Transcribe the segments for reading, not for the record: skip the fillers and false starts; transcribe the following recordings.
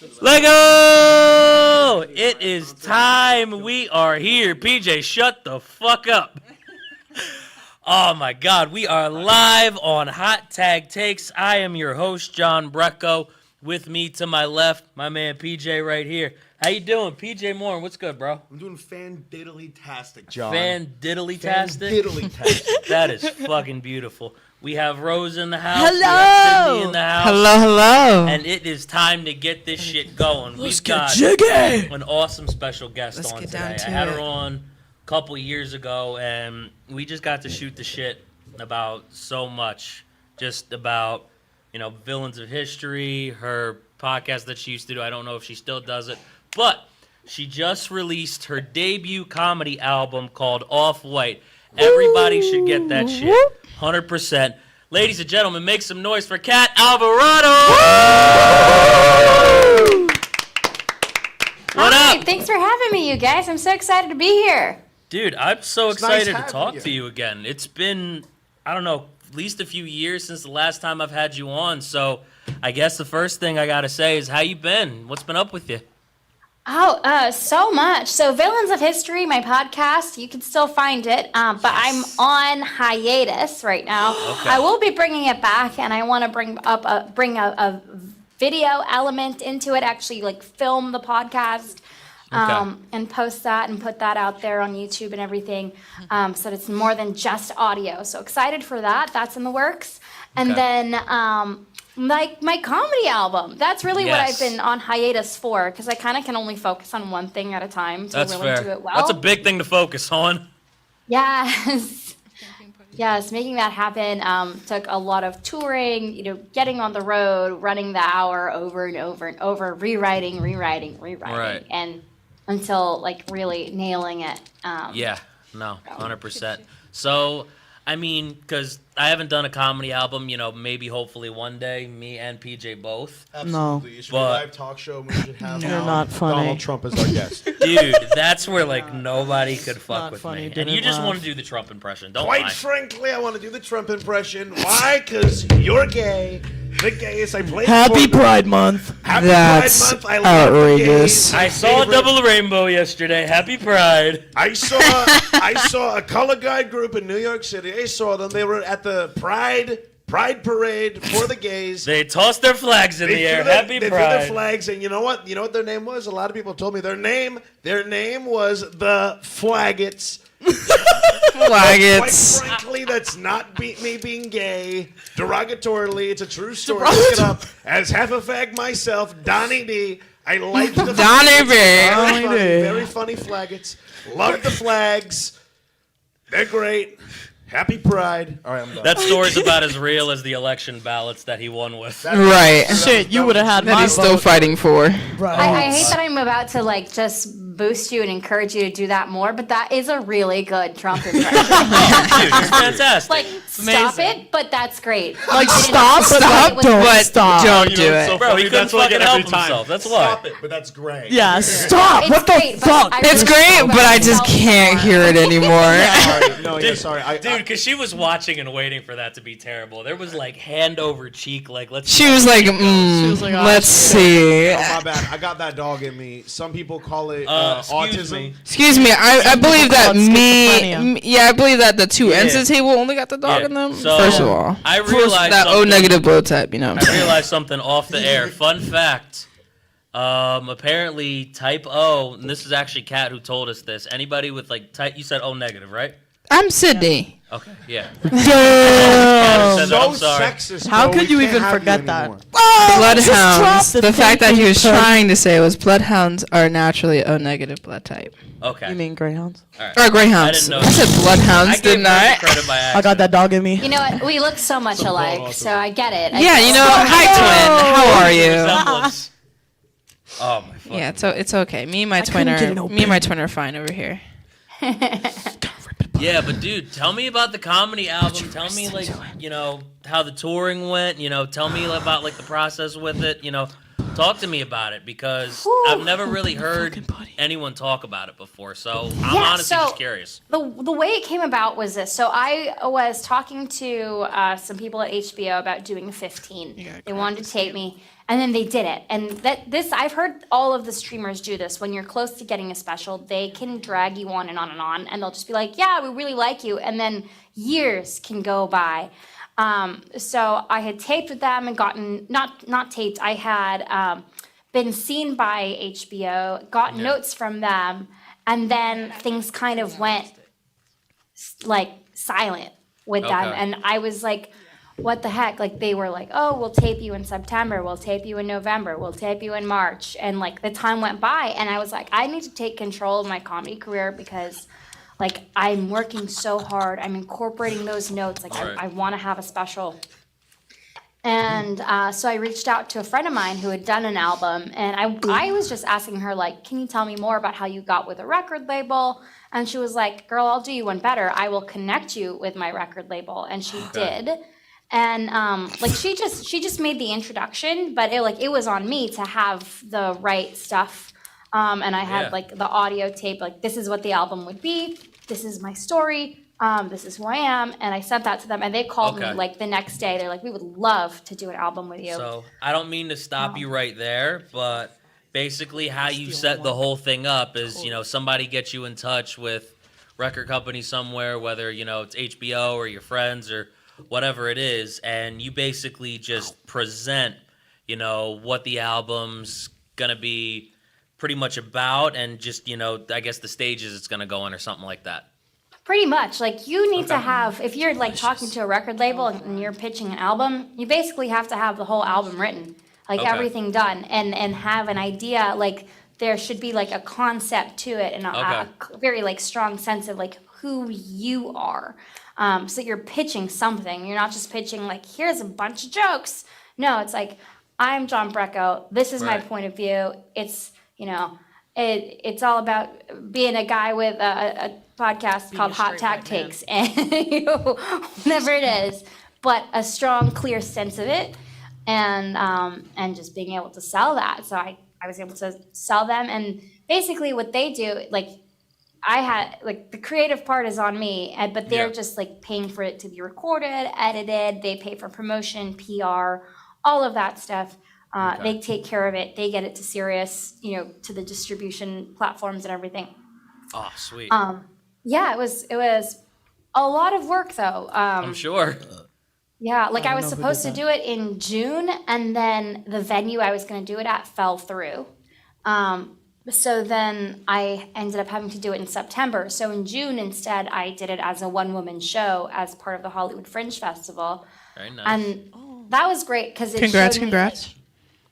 Lego! It is time. We are here. PJ, shut the fuck up. Oh my God, we are live on Hot Tag Takes. I am your host, John Brecko. With me to my left, my man PJ right here. How you doing, PJ Moore? What's good, bro? I'm doing fan-diddly-tastic, John. Fan-diddly-tastic? Fan-diddly-tastic. That is fucking beautiful. We have Rose in the house. Hello. We have Sydney in the house. Hello. And it is time to get this shit going. Let's We've get got jiggy. an awesome special guest Let's on get today. down to I had it. her on a couple years ago, and we just got to shoot the shit about so much. Just about, villains of history, her podcast that she used to do. I don't know if she still does it. But she just released her debut comedy album called Off-White. Everybody should get that shit. 100%. Ladies and gentlemen, make some noise for Kat Alvarado! What Hi, up? thanks for having me, you guys. I'm so excited to be here. Dude, I'm so It's nice excited to having talk you. to you again. It's been, I don't know, at least a few years since the last time I've had you on. So I guess the first thing I got to say is how you been? What's been up with you? Oh, so much. So Villains of History, my podcast, you can still find it, but I'm on hiatus right now. Okay. I will be bringing it back, and I want to bring a video element into it, actually like film the podcast. And post that and put that out there on YouTube and everything, so that it's more than just audio. So excited for that. That's in the works. And Okay. then my comedy album. That's really what I've Yes. been on hiatus for, because I kind of can only focus on one thing at a time to That's really fair. do it well. That's a big thing to focus on. Yes. Yes, making that happen took a lot of touring, getting on the road, running the hour over and over and over, rewriting, Right. and until really nailing it. Yeah, no, 100%. So, I mean, because I haven't done a comedy album, maybe hopefully one day, me and PJ both. Absolutely. It should be a live talk show. We should have You're not funny. Donald Trump as our guest. Dude, that's where nobody could fuck not with funny, me. And didn't you just laugh. want to do the Trump impression, don't Quite lie. frankly, I want to do the Trump impression. Why? Because you're gay. The gayest. I played Happy for- Pride Month. Happy That's Pride Month. I love the outrageous. gays. I saw a Favorite- double rainbow yesterday. Happy Pride. I saw a color guide group in New York City. I saw them. They were at the Pride Parade for the gays. They tossed their flags in the air. Happy they Pride. threw their flags, and you know what? You know what their name was? A lot of people told me their name was the Flaggets. Quite Flaggets. frankly, that's not me being gay. Derogatorily, it's a true story. Look it up. As half a fag myself, Donnie D. I liked the Donnie Flaggets. B. Very Donnie funny, D. very funny Flaggets. Love the flags. They're great. Happy Pride. All right, I'm done. That story's about as real as the election ballots that he won with. Right. Shit, you would have had That my he's still vote. fighting for. I hate that I'm about to just boost you and encourage you to do that more, but that is a really good Trump impression. Dude, it's fantastic. Stop it, but that's great. Stop, but Stop, don't But stop. don't do it. Bro, he couldn't fucking help himself. That's why. Stop it, but that's great. Yeah, stop. It's What great, the but fuck? I It's really great, feel but about I just myself can't more. hear it anymore. Sorry. No, yeah, sorry. Dude, because she was watching and waiting for that to be terrible. There was hand over cheek, let's. She was like, She was like, oh, let's see. Oh, my bad. I got that dog in me. Some people call it excuse autism. me. Excuse me, I believe that call it schizophrenia. I believe that the two Yeah. ends of the table only got the dog Yeah, in them. so- First of all. I First, realized that O something. negative blood type, I realized something off the air. Fun fact. Apparently, type O, and this is actually Kat who told us this. Anybody with type, you said O negative, right? I'm Sydney. Okay, yeah. Damn. Said that, So I'm sorry. sexist. How bro. could We you can't even have you forget that? anymore. Bloodhounds. drop The the fact that he thinking was thing. trying to say was bloodhounds are naturally O negative blood type. Okay. You mean greyhounds? All right. Or greyhounds. I didn't know I said I bloodhounds, gave didn't her I? the credit by I accident. got that dog in me. You know what? We look so much alike, so I get it. Yeah, you know, hi twin. How are you? Resemblance. Oh my fucking. Yeah, it's okay. Me and my twin couldn't get are no fine over here. Yeah, but dude, tell me about the comedy album. Tell me how the touring went. Tell me about the process with it. Talk to me about it because I've never really heard anyone talk about it before. So I'm honestly just curious. The way it came about was this. So I was talking to some people at HBO about doing 15. They wanted to tape me. And then they did it. And I've heard all of the streamers do this. When you're close to getting a special, they can drag you on and on and on. And they'll just be like, yeah, we really like you. And then years can go by. So I had taped with them and gotten, not taped, I had been seen by HBO, got notes from them. And then things kind of went like silent with them. And I was like, what the heck? Like, they were like, oh, we'll tape you in September, we'll tape you in November, we'll tape you in March. And like the time went by and I was like, I need to take control of my comedy career because like I'm working so hard. I'm incorporating those notes. Like I want to have a special. And so I reached out to a friend of mine who had done an album, and I was just asking her, like, can you tell me more about how you got with a record label? And she was like, girl, I'll do you one better. I will connect you with my record label. And she did. And like she just made the introduction, but it was on me to have the right stuff. And I had like the audio tape, like this is what the album would be. This is my story. This is who I am. And I sent that to them, and they called me like the next day. They're like, we would love to do an album with you. So I don't mean to stop you right there, but basically how you set the whole thing up is, somebody gets you in touch with record company somewhere, whether, it's HBO or your friends or whatever it is, and you basically just present, what the album's gonna be pretty much about, and just, I guess the stages it's gonna go on or something like that. Pretty much. Like, you need to have, if you're like talking to a record label and you're pitching an album, you basically have to have the whole album written, like everything done, and have an idea. Like, there should be like a concept to it and a very like strong sense of like who you are. So that you're pitching something. You're not just pitching like, here's a bunch of jokes. No, it's like, I'm John Brecko. This is my point of view. It's, it's all about being a guy with a podcast called Hot Tag Takes, and whatever it is, but a strong, clear sense of it, and just being able to sell that. So I was able to sell them, and basically what they do, like, I had, like, the creative part is on me, but they're just, like, paying for it to be recorded, edited. They pay for promotion, PR, all of that stuff. They take care of it. They get it to Sirius, to the distribution platforms and everything. Oh, sweet. Yeah, it was a lot of work, though. I'm sure. Yeah, like, I was supposed to do it in June, and then the venue I was going to do it at fell through. So then I ended up having to do it in September. So in June, instead, I did it as a one-woman show as part of the Hollywood Fringe Festival. Very nice. And that was great because it Congrats. showed me, like,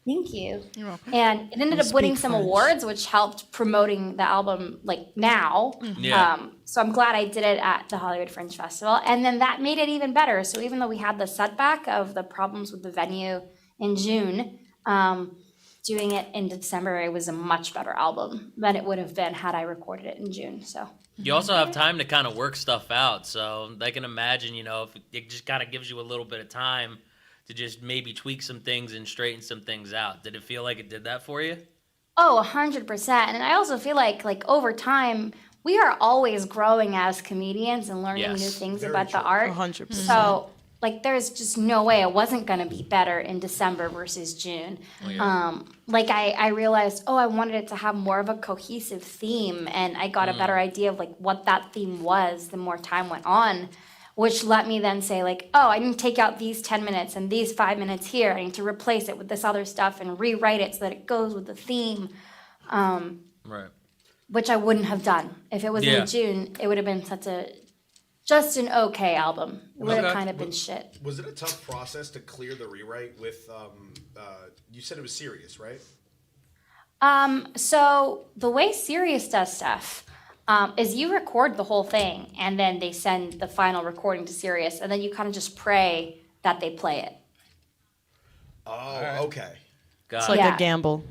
thank you. You're welcome. And it ended up winning some awards, which helped promoting the album, like, now. Yeah. So I'm glad I did it at the Hollywood Fringe Festival. And then that made it even better. So even though we had the setback of the problems with the venue in June, doing it in December, it was a much better album than it would have been had I recorded it in June. So You also have time to kind of work stuff out. So I can imagine, if it just kind of gives you a little bit of time to just maybe tweak some things and straighten some things out. Did it feel like it did that for you? Oh, 100%. And I also feel like over time, we are always growing as comedians and learning new things about the art. 100%. So, like, there's just no way it wasn't going to be better in December versus June. Like, I realized, I wanted it to have more of a cohesive theme, and I got a better idea of, like, what that theme was the more time went on, which let me then say, like, I need to take out these 10 minutes and these 5 minutes here. I need to replace it with this other stuff and rewrite it so that it goes with the theme. Right. Which I wouldn't have done. If it was in June, it would have been just an okay album. It would have kind of been shit. Was it a tough process to clear the rewrite with, you said it was Sirius, right? So the way Sirius does stuff is you record the whole thing, and then they send the final recording to Sirius, and then you kind of just pray that they play it. Oh, okay. It's like a gamble.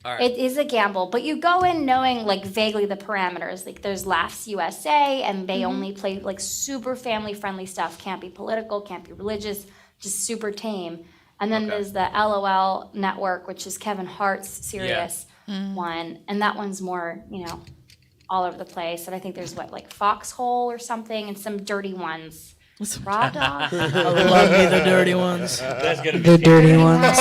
All right. It is a gamble, but you go in knowing, like, vaguely the parameters. Like, there's Laughs USA, and they only play, like, super family-friendly stuff. Can't be political, can't be religious, just super tame. And then there's the LOL network, which is Kevin Hart's Sirius one, and that one's more, all over the place. And I think there's, like, Foxhole or something, and some dirty ones. Raw Dog. I love me the dirty ones. That's gonna be The dirty ones. But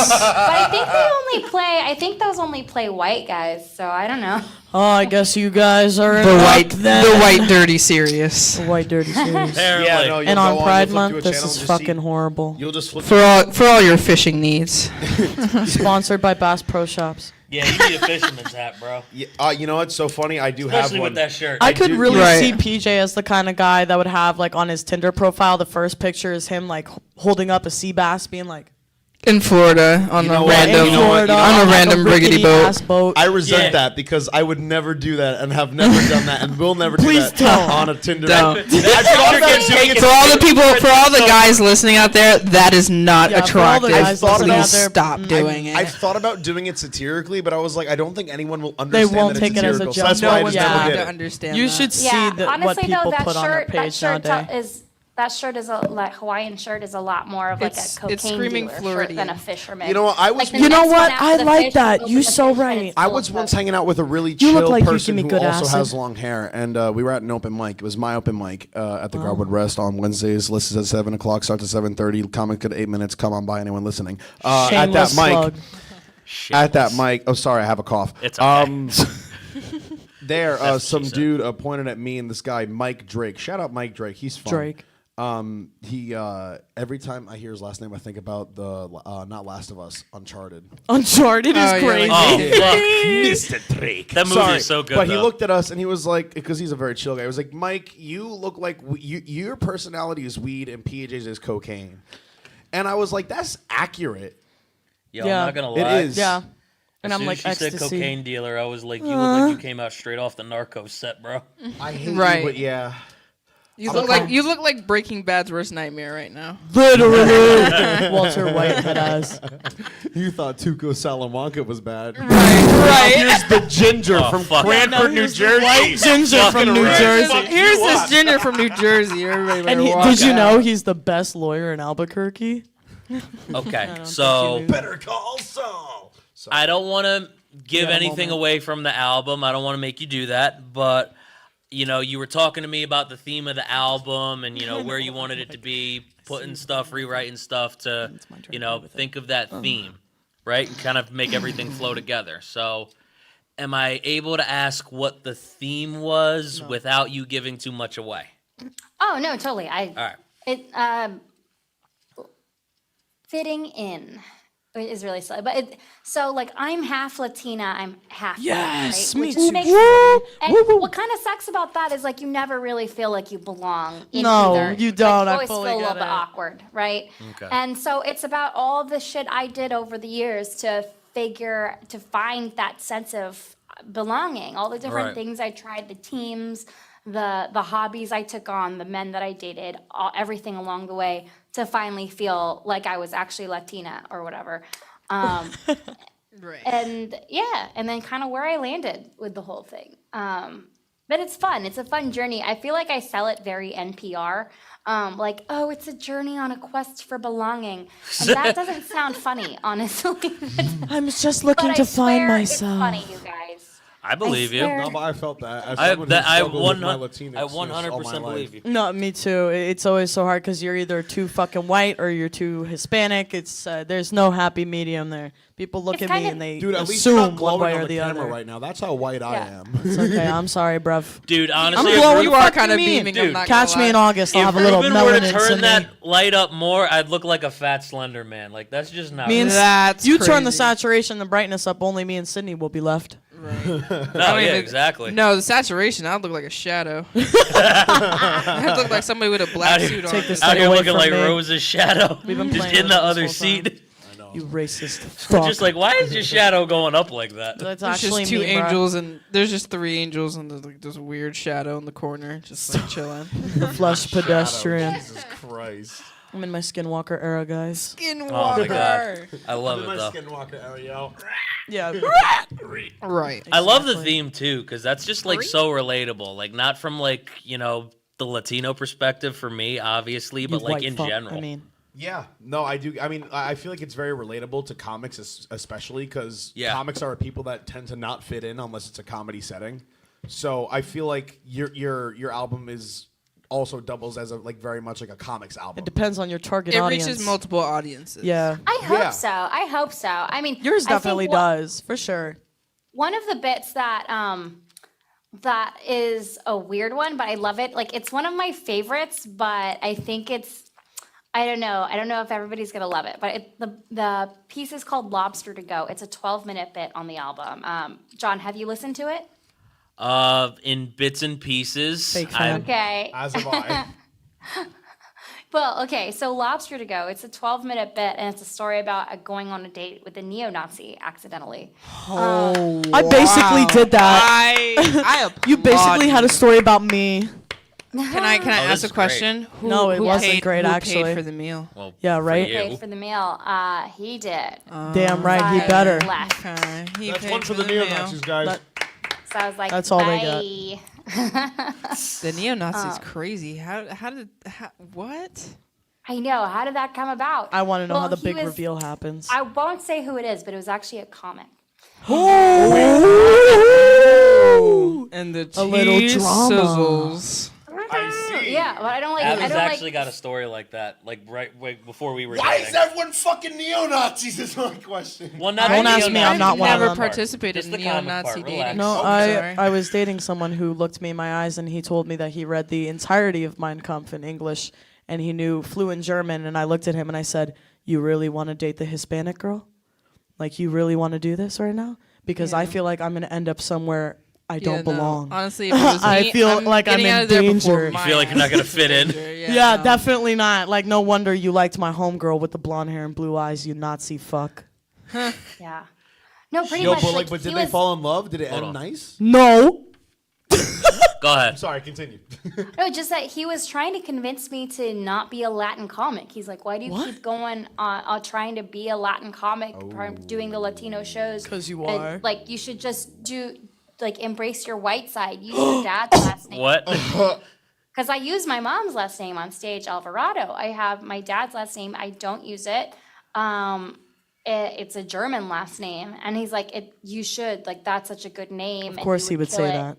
I think those only play white guys, so I don't know. Oh, I guess you guys are The white dirty serious. The white dirty series. Apparently. Yeah, no, you'll And on go Pride you'll flip to a Month, this channel is and just fucking see- horrible. You'll just flip For all your fishing needs. Sponsored by Bass Pro Shops. Yeah, you need a fisherman's hat, bro. Yeah, you know what's so funny? I do Especially have one. with that shirt. I could do- really Right. see PJ as the kind of guy that would have, like, on his Tinder profile, the first picture is him, like, holding up a sea bass, being like, In Florida on You a know what? random You know what? You know on what? a like random rickety rickety-ass boat. boat. I resent Yeah. that because I would never do that and have never done that and will never do Please that don't. on a Tinder. Don't. I've thought about doing it. For all the people, for all the guys listening out there, that is not Yeah, for all the attractive. guys listening Please out there, stop doing it. I've thought about doing it satirically, but I was like, I don't think anyone will They understand won't that take it's it as a satirical. So joke. that's No why I one's just never going did to it. understand. You that. should see Yeah, what honestly people though, put on their page nowadays. That shirt is a like Hawaiian shirt is a lot more of like It's a cocaine screaming dealer shirt Floridian. than a fisherman. You know what? I was- Like, the You know next what? one after I the like fish that. opens You the so fish and right. it's I full was of once stuff. hanging out with a really You chill look like you person give me who good also acid. has long hair, and we were at an open mic. It was my open mic at the Garwood Rest on Wednesdays. List is at 7 o'clock, starts at 7:30. Comic at 8 minutes. Come on by, anyone listening. At Shameless that mic, plug. at that mic. Oh, sorry, I have a cough. It's okay. There, what some she said. dude pointed at me and this guy, Mike Drake. Shout out Mike Drake. He's fun. Drake. He every time I hear his last name, I think about the not Last of Us, Uncharted. Uncharted is Oh, yeah, crazy. Oh, fuck. Mr. Drake. That movie is so good, But he though. looked at us and he was like, because he's a very chill guy. He was like, Mike, you look like your personality is weed and PJ's is cocaine. And I was like, that's accurate. Yo, Yeah. I'm not gonna It lie. is. Yeah. And As I'm soon like, as she said ecstasy. cocaine dealer, I was like, you look like you came out straight off the Narcos set, bro. I hate Right. you, but yeah. You look like Breaking Bad's worst nightmare right now. Literally. Walter White head ass. You thought Tuco Salamanca was bad. Right. Here's the ginger Oh, from fuck. Cranford, New Jersey. White ginger from New right. Jersey. Fuck Here's you this up. ginger from New Jersey. Everybody better And walk did you know out. he's the best lawyer in Albuquerque? Okay, think so you knew. Better call Saul. So, I don't want to give had a anything moment. away from the album. I don't want to make you do that, but you know, you were talking to me about the theme of the album and you know where you wanted it to be, putting stuff, rewriting stuff to you know think of that theme, right, and kind of make everything flow together. So, am I able to ask what the theme was without you giving too much away? Oh no, totally. All right. It fitting in is really silly, but so like I'm half Latina, I'm half Yes, white, me right? too. Makes, Woo, and woo, woo. what kind of sucks about that is like you never really feel like you belong in No, either. you Like, don't. you I always fully feel a little get bit it. awkward, right? Okay. And so it's about all the shit I did over the years to find that sense of belonging, all the different Right. things I tried, the teams, the hobbies I took on, the men that I dated, everything along the way to finally feel like I was actually Latina or whatever. Right. And yeah, and then kind of where I landed with the whole thing. But it's fun. It's a fun journey. I feel like I sell it very NPR. Like, oh, it's a journey on a quest for belonging. And that doesn't sound funny, honestly. I'm just looking But to I find swear myself. It's funny, you guys. I believe you. swear. No, but I felt that. As I someone who struggled with my 100% Latinx believe you. No, me too. It's always so hard because you're either too fucking white or you're too Hispanic. It's there's no happy medium there. People look It's at me kinda- and they Dude, at least you're not assume one glowing way on or the the camera other. right now. That's how white I Yeah. am. It's okay. I'm sorry, bruv. Dude, honestly, I'm glowing. You What are the fuck kind of you mean? beaming. Dude, I'm not Catch gonna me in lie. August. I'll if have a little Ruben were to melanin turn in that me. light up more, I'd look like a fat slender man. Like that's just not. Me and real. That's you turn the crazy. saturation, the brightness up. Only me and Sydney will be left. No, don't yeah, even- exactly. No, the saturation. I'd look like a shadow. I'd look like somebody with a black Out here- suit on. Take this Out thing here away looking from like me. Rose's shadow, We've been just playing in with the this other whole seat. time. You racist fuck. Just like, why is your shadow going up like that? That's There's actually just two me, bruh. angels, and there's just three angels, and there's like this weird shadow in the corner, just like chilling. The flush pedestrian. Jesus Christ. I'm in my Skinwalker era, guys. Oh my god, I love I'm in it my though. Skinwalker area. Yeah. Right. I love the Exactly. theme too, because that's just like so relatable. Like not from like the Latino perspective for me, obviously, but You like white in fuck, general. I mean, Yeah, no, I do. I mean, I feel like it's very relatable to comics, especially because Yeah. comics are people that tend to not fit in unless it's a comedy setting. So I feel like your album is also doubles as a like very much like a comics album. It depends on your target It audience. reaches multiple audiences. Yeah. I hope Yeah. so. I hope so. I mean, Yours I think definitely does, for sure. One of the bits that that is a weird one, but I love it. Like it's one of my favorites, but I think I don't know. I don't know if everybody's gonna love it, but the piece is called "Lobster to Go." It's a 12-minute bit on the album. John, have you listened to it? In bits and pieces. Fake fan. Okay. As have I. Well, okay. So "Lobster to Go." It's a 12-minute bit, and it's a story about going on a date with a neo-Nazi accidentally. I basically did that. I applaud You basically had a story about me. Can I this ask is a question? Who, No, it who wasn't paid, great, who actually. Paid for the meal? Well, Yeah, for right? you. Paid for the meal. He did. Damn right, he better. Left. Okay. He That's paid one for the meal. neo-Nazis, guys. That- So I was like, That's all they bye. The neo-Nazis crazy. What? I know. How did that come about? I want to know Well, how the he big was- reveal happens. I won't say who it is, but it was actually a comic. And the A little cheese drama. sizzles. I see. Yeah, but I don't like. Abby's I don't actually like. got a story like that, like right before we were Why dating. is everyone fucking neo-Nazis is my question. Well, not Don't the ask me, I'm neo-Nazi not one of never them. participated Just in the comic neo-Nazi part, dating. relax. No, Sorry. I was dating someone who looked me in my eyes and he told me that he read the entirety of Mein Kampf in English and he knew fluent German. And I looked at him and I said, "You really want to date the Hispanic girl? Like, you really want to do this right now? Because I Yeah. feel like I'm going to end up somewhere I Yeah, don't no. belong." Honestly, if it was I me, feel like I'm getting in out of there before danger. You my feel like you're not gonna fit in. danger. Yeah, no. definitely not. Like, no wonder you liked my homegirl with the blonde hair and blue eyes, you Nazi fuck. Yeah. No, pretty Yo, much. but like, but he did they was- fall in love? Did it Hold end on. nice? No. Go ahead. Sorry, continue. No, just that he was trying to convince me to not be a Latin comic. He's like, "Why do you What? keep going on trying to be a Latin comic, doing the Latino shows? 'Cause you And, are. Like, you should just embrace your white side. Use your dad's last name." What? Because I use my mom's last name on stage, Alvarado. I have my dad's last name. I don't use it. It's a German last name, and he's like, "You should. Like, that's such a good name." Of course he would say that.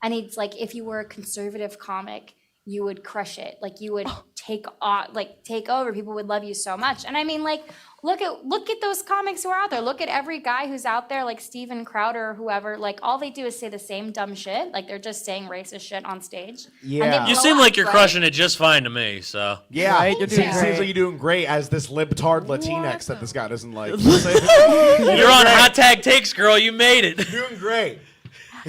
And he's like, if you were a conservative comic, you would crush it. Like you would take over. People would love you so much. And I mean, like, look at those comics who are out there. Look at every guy who's out there, like Steven Crowder or whoever. Like all they do is say the same dumb shit. Like they're just saying racist shit on stage. And they Yeah. You blow seem up, like you're right? crushing it just fine to me. So Yeah, Right, you're doing Seems great. like you're doing great as this libtard Latinx that this guy doesn't like. you're on Hot Tag Takes, girl. You made it. doing great.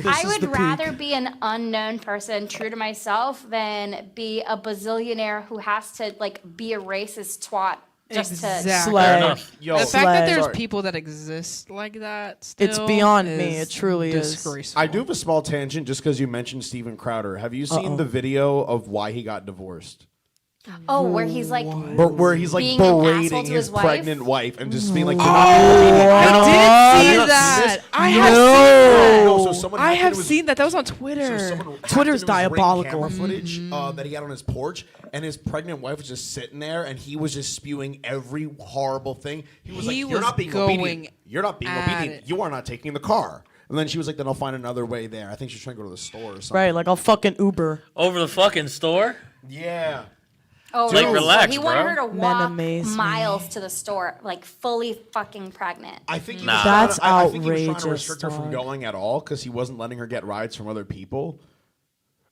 I is would the peak. rather be an unknown person, true to myself, than be a bazillionaire who has to like be a racist twat just Exactly. to. Slay. Fair enough. Yo, The fact that there's Sorry. people that exist like that still It's beyond me. is It truly is. disgraceful. I do have a small tangent just because you mentioned Steven Crowder. Have you seen the video of why he got divorced? Oh, where he's like, Where he's like Being an asshole berating to his his wife? pregnant wife and just being like, "You're not being obedient." I You're not- did see you're not that. this. I No. have seen No, that. so someone I hacked have into his- seen that. That was on So Twitter. someone hacked Twitter's into his Ring diabolical. camera footage that he had on his porch, and his pregnant wife was just sitting there, and he was just spewing every horrible thing. He was He like, "You're was not being going obedient. You're not being at obedient. it. You are not taking the car." And then she was like, "Then I'll find another way there." I think she's trying to go to the store or something. Right, like I'll fucking Uber. Over the fucking store. Yeah. oh, Like, no. relax, He wanted bro. her to Men walk amaze me. miles to the store, like fully fucking pregnant. I think he Nah. was trying That's to, I think he was trying to outrageous, restrict her from dog. going at all because he wasn't letting her get rides from other people.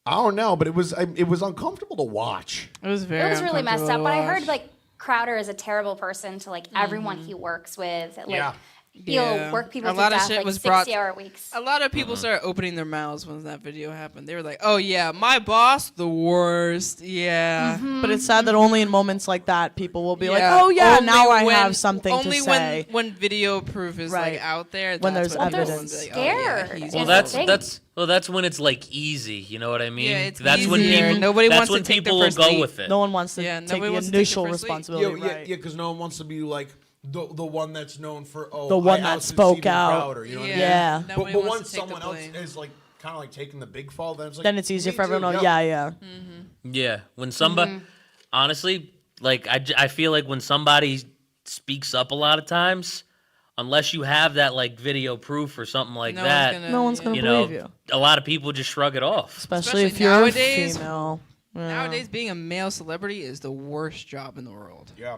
I don't know, but it was uncomfortable to watch. It was very. It was really messed up. uncomfortable But I to heard watch. like Crowder is a terrible person to like everyone he works with. Like Yeah. he'll Yeah. work people A to lot of death shit like was brought- 60-hour weeks. A lot of people started opening their mouths when that video happened. They were like, "Oh yeah, my boss, the worst." Yeah. But it's sad that only in moments like that people will be like, Yeah. "Oh yeah, Only now I when- have something to only say." when video proof is Right. like out there. When that's there's when people evidence. will be like, Scared. Oh, yeah, he's Well, Well, Yeah. that's when it's like easy. You know what I mean? Yeah, it's that's when easier. people. Nobody that's wants to when take the people will first go lead. with it. No one wants to Yeah, take nobody the wants to take the initial first lead. responsibility. yeah, right. yeah, because no one wants to be like the one that's known for The one I that ousted spoke Steven out. Crowder, you know what I mean? Yeah. Nobody But wants once to take someone the else blame. is like kind of like taking the big fall, then it's like Then it's easier me for everyone. too, Yeah, yeah. Yeah, when somebody, honestly, like I feel like when somebody speaks up a lot of times, unless you have that like video proof or something like No that, one's gonna, No one's gonna you believe know, you, a lot of people just shrug it off. especially if Especially you're nowadays. a female. Nowadays, being a male celebrity is the worst job in the world. Yeah.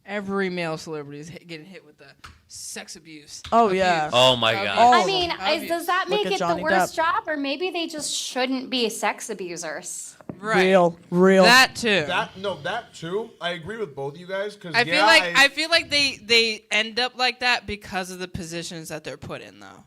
Every male celebrity is getting hit with the sex abuse. Oh, yeah. Oh my Abuse. God. All I of mean, Obvious. does that Look make at it Johnny the worst Depp. job, or maybe they just shouldn't be sex abusers? Right. Real. That too. That too. I agree with both of you guys because I feel like they end up like that because of the positions that they're put in, though.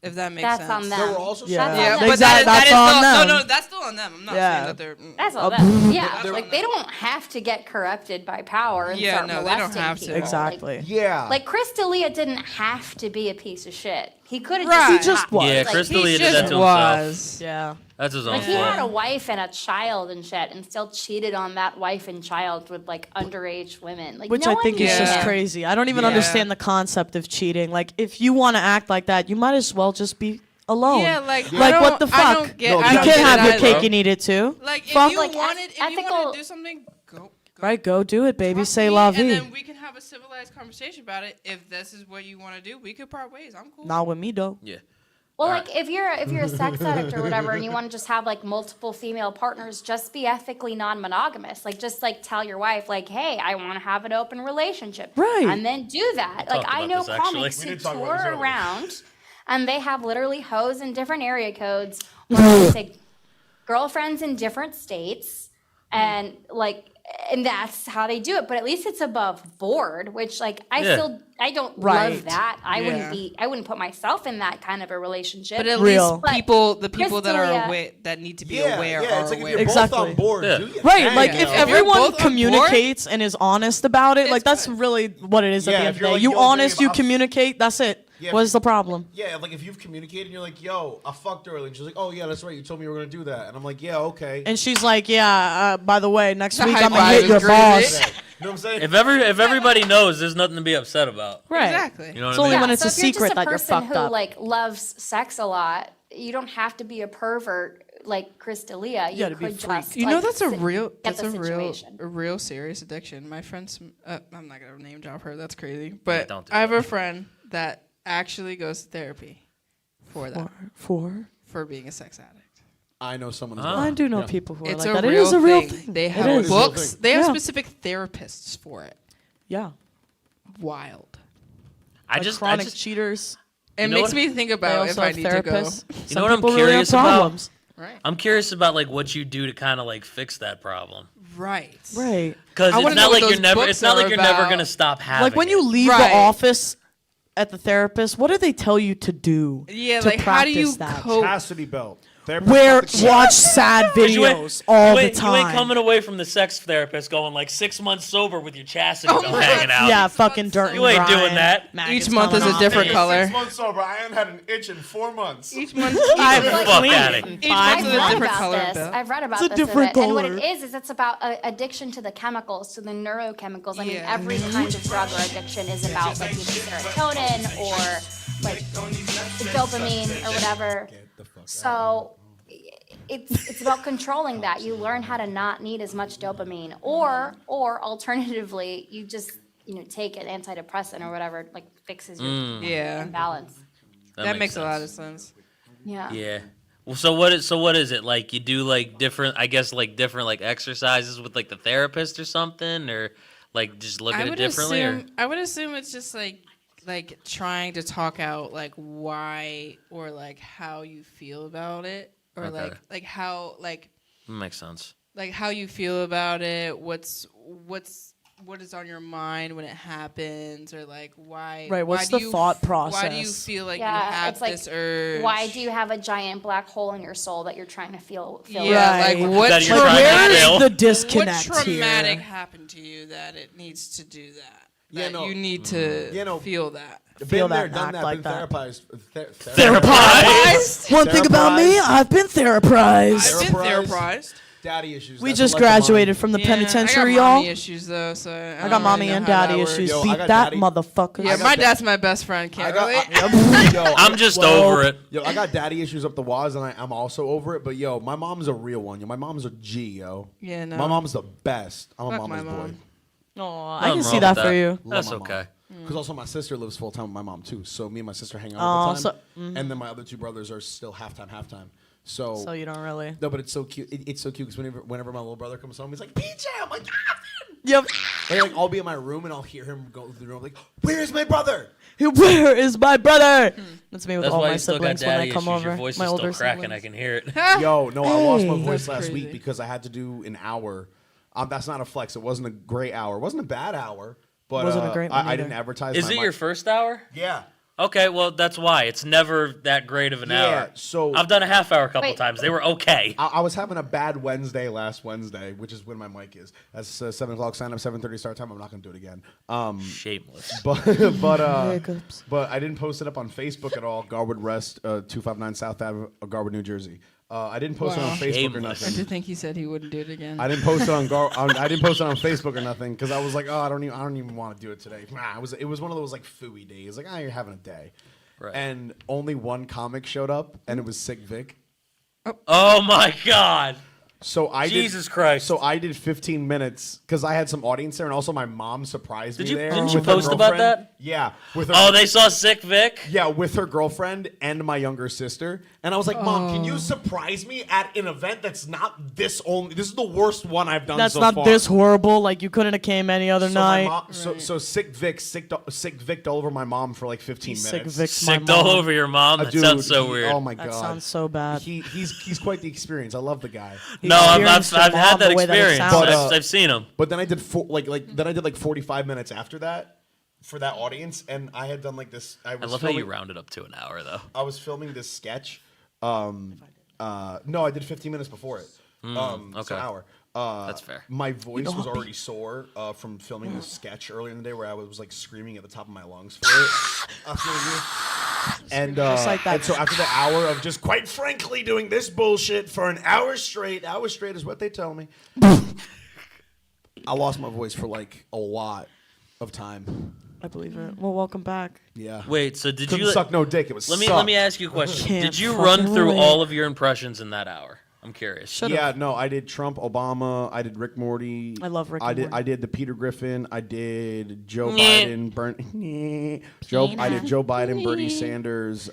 If that makes That's sense. on them. there were also Yeah. That's Yeah, on but them. that is on still, them. No, that's still on them. I'm not Yeah. saying that they're. That's all Uh, them. Yeah, That's like on they them. don't have to get corrupted by power and Yeah, start no, they molesting don't have to. people. Exactly. Yeah. Like Chris D'Elia didn't have to be a piece of shit. He could have Right. He just was. Yeah, Like, Chris He D'Elia did just that to himself. was. Yeah. That's his own Like he had a fault. wife and a child and shit, and still cheated on that wife and child with like underage women. Like Which no I one think is just Yeah. crazy. I don't even Yeah. understand the concept of cheating. Like, if you want to act like that, you might as well just be alone. Yeah, like Like, I what don't- the I fuck? don't get, No, I You don't can't get have it your either. cake and eat it too. Like if Fuck. you Like, wanted, if you ethical- wanted to do something, go. Right, go do it, baby. Talk Say to me, la and vie. then we can have a civilized conversation about it. If this is what you want to do, we could part ways. I'm cool. Not with me, though. Yeah. Well, like if you're a sex addict or whatever, and you want to just have like multiple female partners, just be ethically non-monogamous. Like just like tell your wife, like, hey, I want to have an open relationship, Right. And then do that. Like talked I about know this, actually. comics We who did talk about tour this earlier. around, and they have literally hoes in different area codes, or they say girlfriends in different states, and and that's how they do it. But at least it's above board, which like I don't Right. love that. I Yeah. wouldn't put myself in that kind of a relationship. But at Real. least the people that are D'Elia- aware, that need to be yeah, aware, yeah. are It's like if aware. you're Exactly. both on board. Yeah. Do your Right, thing, like you if know? you're everyone both on board, communicates and is honest about it, like that's good. really what it is at Yeah, the end if of the you're day. like, You yo, honest, babe, you I'll- communicate, that's it. Yeah, What is the problem? Yeah, like if you've communicated and you're like, yo, I fucked her early. And she's like, oh, yeah, that's right. You told me you were going to do that. And I'm like, yeah, okay. And she's like, yeah, by the way, next week high I'm gonna five hit is your great. boss. Yeah. You know what I'm saying? If everybody knows, there's nothing to be upset about. Right. Exactly. You know It's what I only mean? when it's so a if you're secret just that you're person fucked who up. like loves sex a lot, you don't have to be a pervert like Chris D'Elia. You gotta be a could freak. just You know like, that's a sit- real get that's the a situation. real serious addiction. My friend's I'm not gonna name drop her. That's crazy. But don't do I have that. a friend that actually goes to therapy for that For being a sex addict. I know someone as Ah. well. I do know Yeah. people who are It's like a that. It real is a real thing. thing. They It have is. books. They have Yeah. specific therapists for it. Yeah. Wild. I Like just, chronic cheaters. It You know makes what? me think They about if also I have need to go. therapists. You Some know what I'm people really have curious about? problems. Right. I'm curious about like what you do to kind of like fix that problem. Right. Right. Because I it's wanna not know like what you're those never. books It's not like are you're never about. gonna stop having. Like when it. you leave Right. the office at the therapist, what do they tell you to do? Yeah, to like how do you practice that? cope? Chastity belt. Therapist Where got the- watch sad You ain't- videos all you the ain't- time. You ain't coming away from the sex therapist going like 6 months sober with your chastity Oh belt my hanging God. out. Yeah, fucking dirt. You ain't doing that. Each month is a different color. 6 months sober. I ain't had an itch in 4 months. Each month. I've Fuck cleaned outta it here. in Each 5 month I've is a read months. different about color this. belt. I've read about It's a this. of different it. And what color. it is it's about addiction to the chemicals, to the neurochemicals. I mean, Yeah. every kind of drug or addiction is about like either serotonin or like the dopamine or whatever. So it's about controlling that. You learn how to not need as much dopamine, or alternatively, you just take an antidepressant or whatever, like fixes your Yeah. imbalance. That makes a lot of sense. Yeah. Yeah. Well, so what is it like? You do like different, I guess, like different like exercises with like the therapist or something, or like just look at it differently, I would assume it's just like trying to talk out like why or like how you feel about it, or Okay. like how like makes sense. like how you feel about it. What is on your mind when it happens, or like why? Right, what's why do the you thought Why do you process? feel like Yeah, you have it's like, this urge? Why do you have a giant black hole in your soul that you're trying to feel? Yeah, Right. like what That you're Like, trying to where's fail. the what disconnect traumatic here? happened to you that it needs to do that? Yeah, That no. you need to Yeah, no. feel that. Feel Been there, that, done act that, like been that. therapized. Therapized. One thing about me, Therapized. I've been therapized. I've been Therapized. therapized. Daddy issues. We that's just a lesson graduated mine. from the Yeah, penitentiary, I got mommy y'all. issues though, so I got mommy and daddy issues. Yo, I Beat got that daddy- motherfucker. Yeah, got my da- dad's my best friend. Can't relate. I'm just Well, over it. Yo, I got daddy issues up the waz, and I'm also over it. But yo, my mom's a real one. Yo, my mom's a G, yo. Yeah, no. My mom's the best. I'm a Fuck mama's my boy. mom. Aw, I Nothing can see wrong that with for you. That's Love my mom. okay. Because also my sister lives full time with my mom too. So me and my sister hang out Oh, all the time. so- And then my other two brothers are still half time. So you don't really. No, but it's so cute. It's so cute because whenever my little brother comes home, he's like, PJ, I'm like, Yep. like I'll be in my room and I'll hear him go through the room like, where's my brother? Where is my brother? That's me with That's all why my you still got siblings when I daddy come issues. over. Your voice my is older still cracking. siblings. I can hear it. Yo, no, I lost my Hey. voice That's last week crazy. because I had to do an hour. That's not a flex. It wasn't a great hour. It wasn't a bad hour, but Wasn't a great one I either. didn't advertise. Is my it your first hour? Yeah. Okay, well that's why it's never that great of an Yeah, hour. so- I've done a half hour a couple Wait. times. They were okay. I was having a bad Wednesday last Wednesday, which is when my mic is. That's 7 o'clock sign up, 7:30 start time. I'm not gonna do it again. Shameless. Hiccups. But I didn't post it up on Facebook at all. Garwood Rest, 259 South Ave, Garwood, New Jersey. I didn't post it Wow. on Facebook or Shameless. I nothing. did think he said he wouldn't do it again. I didn't post it on I didn't post it on Facebook or nothing because I was like, oh, I don't even want to do it today. Nah, it was one of those like fooey days. Like, you're having a day. Right. And only one comic showed up, and it was Sick Vic. Oh my God. So I Jesus Christ. So I did 15 minutes because I had some audience there, and also my mom surprised me there. Didn't you with her post about girlfriend. that? Yeah, with her. Oh, they saw Sick Vic? Yeah, with her girlfriend and my younger sister. And I was like, Mom, can you surprise me at an event that's not this only? This is the worst one I've done That's so not far. this horrible. Like you couldn't have came any other So night. my mom, so Sick Vic all over my mom for like 15 Sick minutes. Vic, my Sicked all mom. over your mom? That Dude, sounds so he- weird. Oh my That god, sounds so bad. He's quite the experience. I love the guy. He No, I've experienced your had mom that the way it experience. sounds. But, I've seen him. But then I did then I did like 45 minutes after that for that audience, and I had done like this. I love how you rounded up to an hour, though. I was filming this sketch. No, I did 15 minutes before it. So okay. an hour. That's fair. My voice was already sore from filming this sketch earlier in the day where I was like screaming at the top of my lungs for it. And, like that. and so after the hour of just quite frankly doing this bullshit for an hour straight is what they tell me. I lost my voice for like a lot of time. I believe it. Well, welcome back. Yeah. Wait, so did Couldn't you suck no dick. It was let suck. me ask you a question. Can't Did you fucking run through relate. all of your impressions in that hour? I'm curious. Should've. Yeah, no, I did Trump, Obama, I did Rick Morty. I love Rick I and did Morty. I did the Peter Griffin, I did Joe Nyeh. Biden, I did Joe Biden, Bernie Sanders,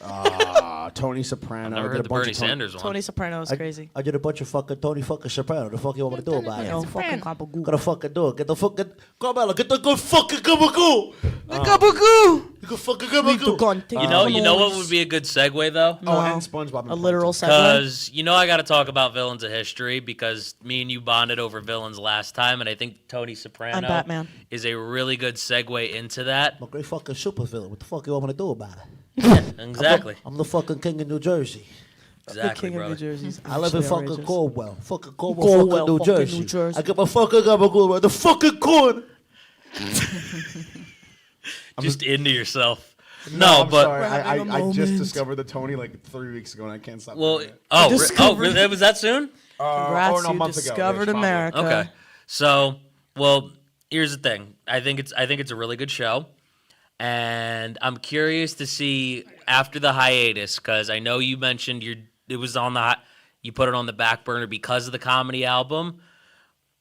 Tony Soprano. Never I did heard a the bunch Bernie of Tony- Sanders one. Tony Soprano is crazy. I did a bunch of fucking Tony fucking Soprano. The fuck you want me to do about You it? know, fucking gabagool. Gotta fucking do it. Get the fucking Carmelo. Get the good fucking gabagoo. Gabagoo! You can fucking Need to gabagoo. go and take You know what noise. would be a good segue though? Oh, and SpongeBob. A literal segue. Because I got to talk about villains of history because me and you bonded over villains last time, and I think Tony Soprano I'm Batman. is a really good segue into that. I'm a great fucking supervillain. What the fuck you want me to do about it? Exactly, I'm the fucking king of New Jersey. The exactly, king of New brother. Jersey's I live in actually fucking outrageous. Cornwall. Fucking Cornwall, Cornwall, fucking New fucking Jersey. New Jersey. I get my fucking gabagoo around the fucking corner. Just into yourself. No, I'm but sorry. having a I just moment. discovered the Tony like 3 weeks ago, and I can't stop. well, doing it. really? Was that soon? Congrats, no, a you month ago, discovered ish, probably. America. Okay. So, well, here's the thing. I think it's a really good show, and I'm curious to see after the hiatus because I know you mentioned it was on you put it on the back burner because of the comedy album.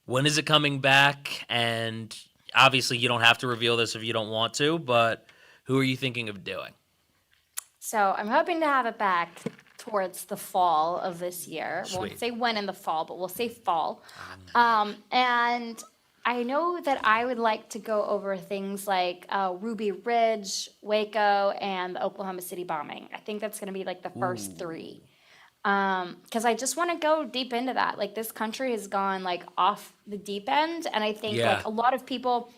When is it coming back? And obviously, you don't have to reveal this if you don't want to, but who are you thinking of doing? So I'm hoping to have it back towards the fall of this year. Sweet. Won't say when in the fall, but we'll say fall. And I know that I would like to go over things like Ruby Ridge, Waco, and the Oklahoma City bombing. I think that's going to be like the first three. Because I just want to go deep into that. Like this country has gone like off the deep end, and I think Yeah. like a lot of people,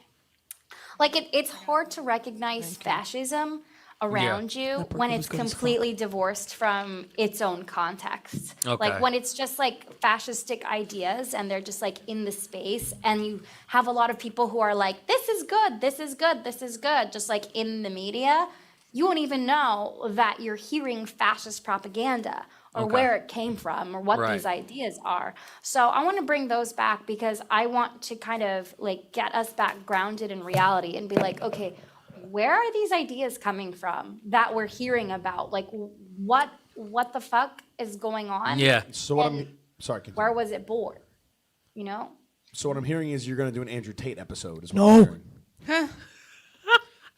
like it's hard to recognize fascism around you when it's completely divorced from its own context. Okay. Like when it's just like fascistic ideas and they're just like in the space, and you have a lot of people who are like, this is good, this is good, this is good, just like in the media. You won't even know that you're hearing fascist propaganda or Okay. where it came from or what Right. these ideas are. So I want to bring those back because I want to kind of like get us back grounded in reality and be like, okay, where are these ideas coming from that we're hearing about? Like what the fuck is going on? Yeah. So what And I'm sorry. Continue. Where was it born? You know? So what I'm hearing is you're going to do an Andrew Tate episode. Is what No. I'm hearing.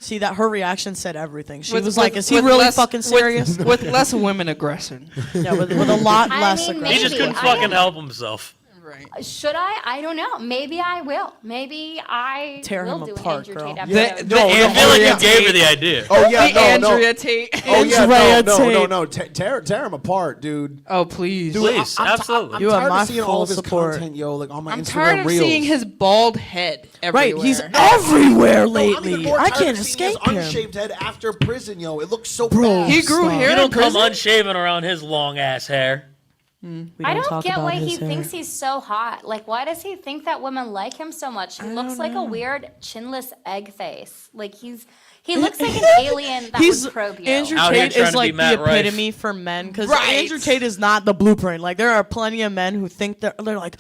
See, that her reaction said everything. She With- was with- like, "Is he with really less- fucking serious?" With less women aggression. Yeah, with a lot I less mean, aggression. He just Maybe. couldn't I fucking don't- help himself. Right. Should I? I don't know. Maybe I will. Maybe I Tear will him do apart, an Andrew girl. Tate The- episode. the I feel like you Andrea gave her Tate. the idea. Oh yeah, The no, Andrea no. Tate. Oh yeah, Andrea no. Tate. No. Tear him apart, dude. Oh, please. Dude, Please, absolutely. I'm You have tired my of seeing all full of his support. content, yo. Like on my I'm Instagram tired of reels. seeing his bald head Right, everywhere. he's everywhere No, I'm even lately. more I tired can't of seeing escape his him. unshaved head after prison, yo. It looks so Bro, bad. He grew Stop. hair You in don't come prison? unshaven around his long ass hair. We I don't talk get about why his he hair. thinks he's so hot. Like, why does he think that women like him so much? He looks like a weird chinless egg face. Like he looks like an alien that He's would probe you. Andrew Out here Tate trying is to be like the Matt Rife. epitome for men because Right. Andrew Tate is not the blueprint. Like there are plenty of men who think they're like,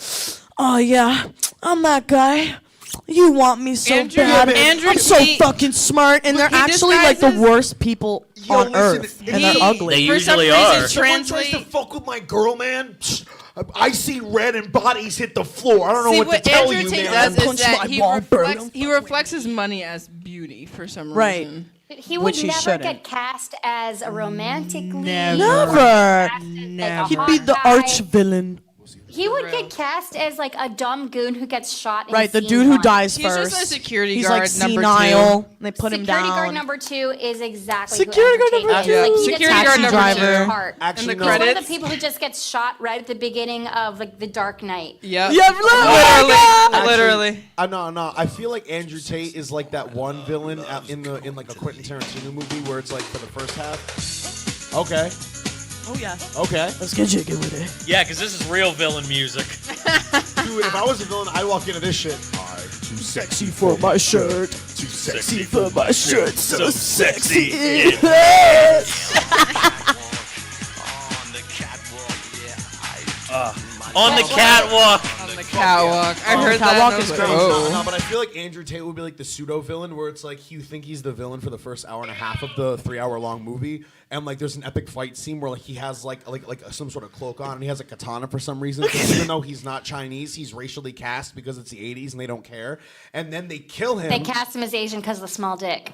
oh yeah, I'm that guy. You want me so Andrew- bad. Andrew I'm so Tate- fucking smart, and Look, they're he actually like the disguises- worst people Yo, on listen, earth, and they're he- ugly. They For some usually reason, are. Someone tries to translate. fuck with my girl, man. I see red and bodies hit the floor. I don't know See, what to tell Andrew you, Tate man. does is Punch that my he wall, reflects, bro. he reflects his money as beauty for some Right. reason. He would Which he never shouldn't. get cast as a romantic lead. Never. Never. Cast as, like, a Never. He'd be hot the guy. arch villain. He would get cast as like a dumb goon who gets shot. In Right, the scene dude who one. dies He's first. just a security He's guard like number senile. two. They put him Security down. guard number 2 is exactly Security who guard Andrew number Tate is. two. Like, he Security gets guard tattooed number on his two. heart. Actually, In the no. He's one of credits. the people who just gets shot right at the beginning of like the Dark Knight. Yep. Yeah, Literally. Actually, Literally. No. I feel like Andrew Tate is like that one villain in like a Quentin Tarantino movie where it's like for the first half. Okay. Oh yeah. Okay. Let's get jiggy with it. Yeah, because this is real villain music. Dude, if I was a villain, I'd walk into this shit. I'm too sexy for my shirt. Too sexy For my shirt, so sexy. On the catwalk. On the catwalk. I Oh, heard that. catwalk and I was is like, great. oh. No, but I feel like Andrew Tate would be like the pseudo villain, where it's like you think he's the villain for the first hour and a half of the 3-hour long movie, and like there's an epic fight scene where like he has like some sort of cloak on and he has a katana for some reason. And even though he's not Chinese, he's racially cast because it's the 80s and they don't care. And then they kill him. They cast him as Asian because of the small dick.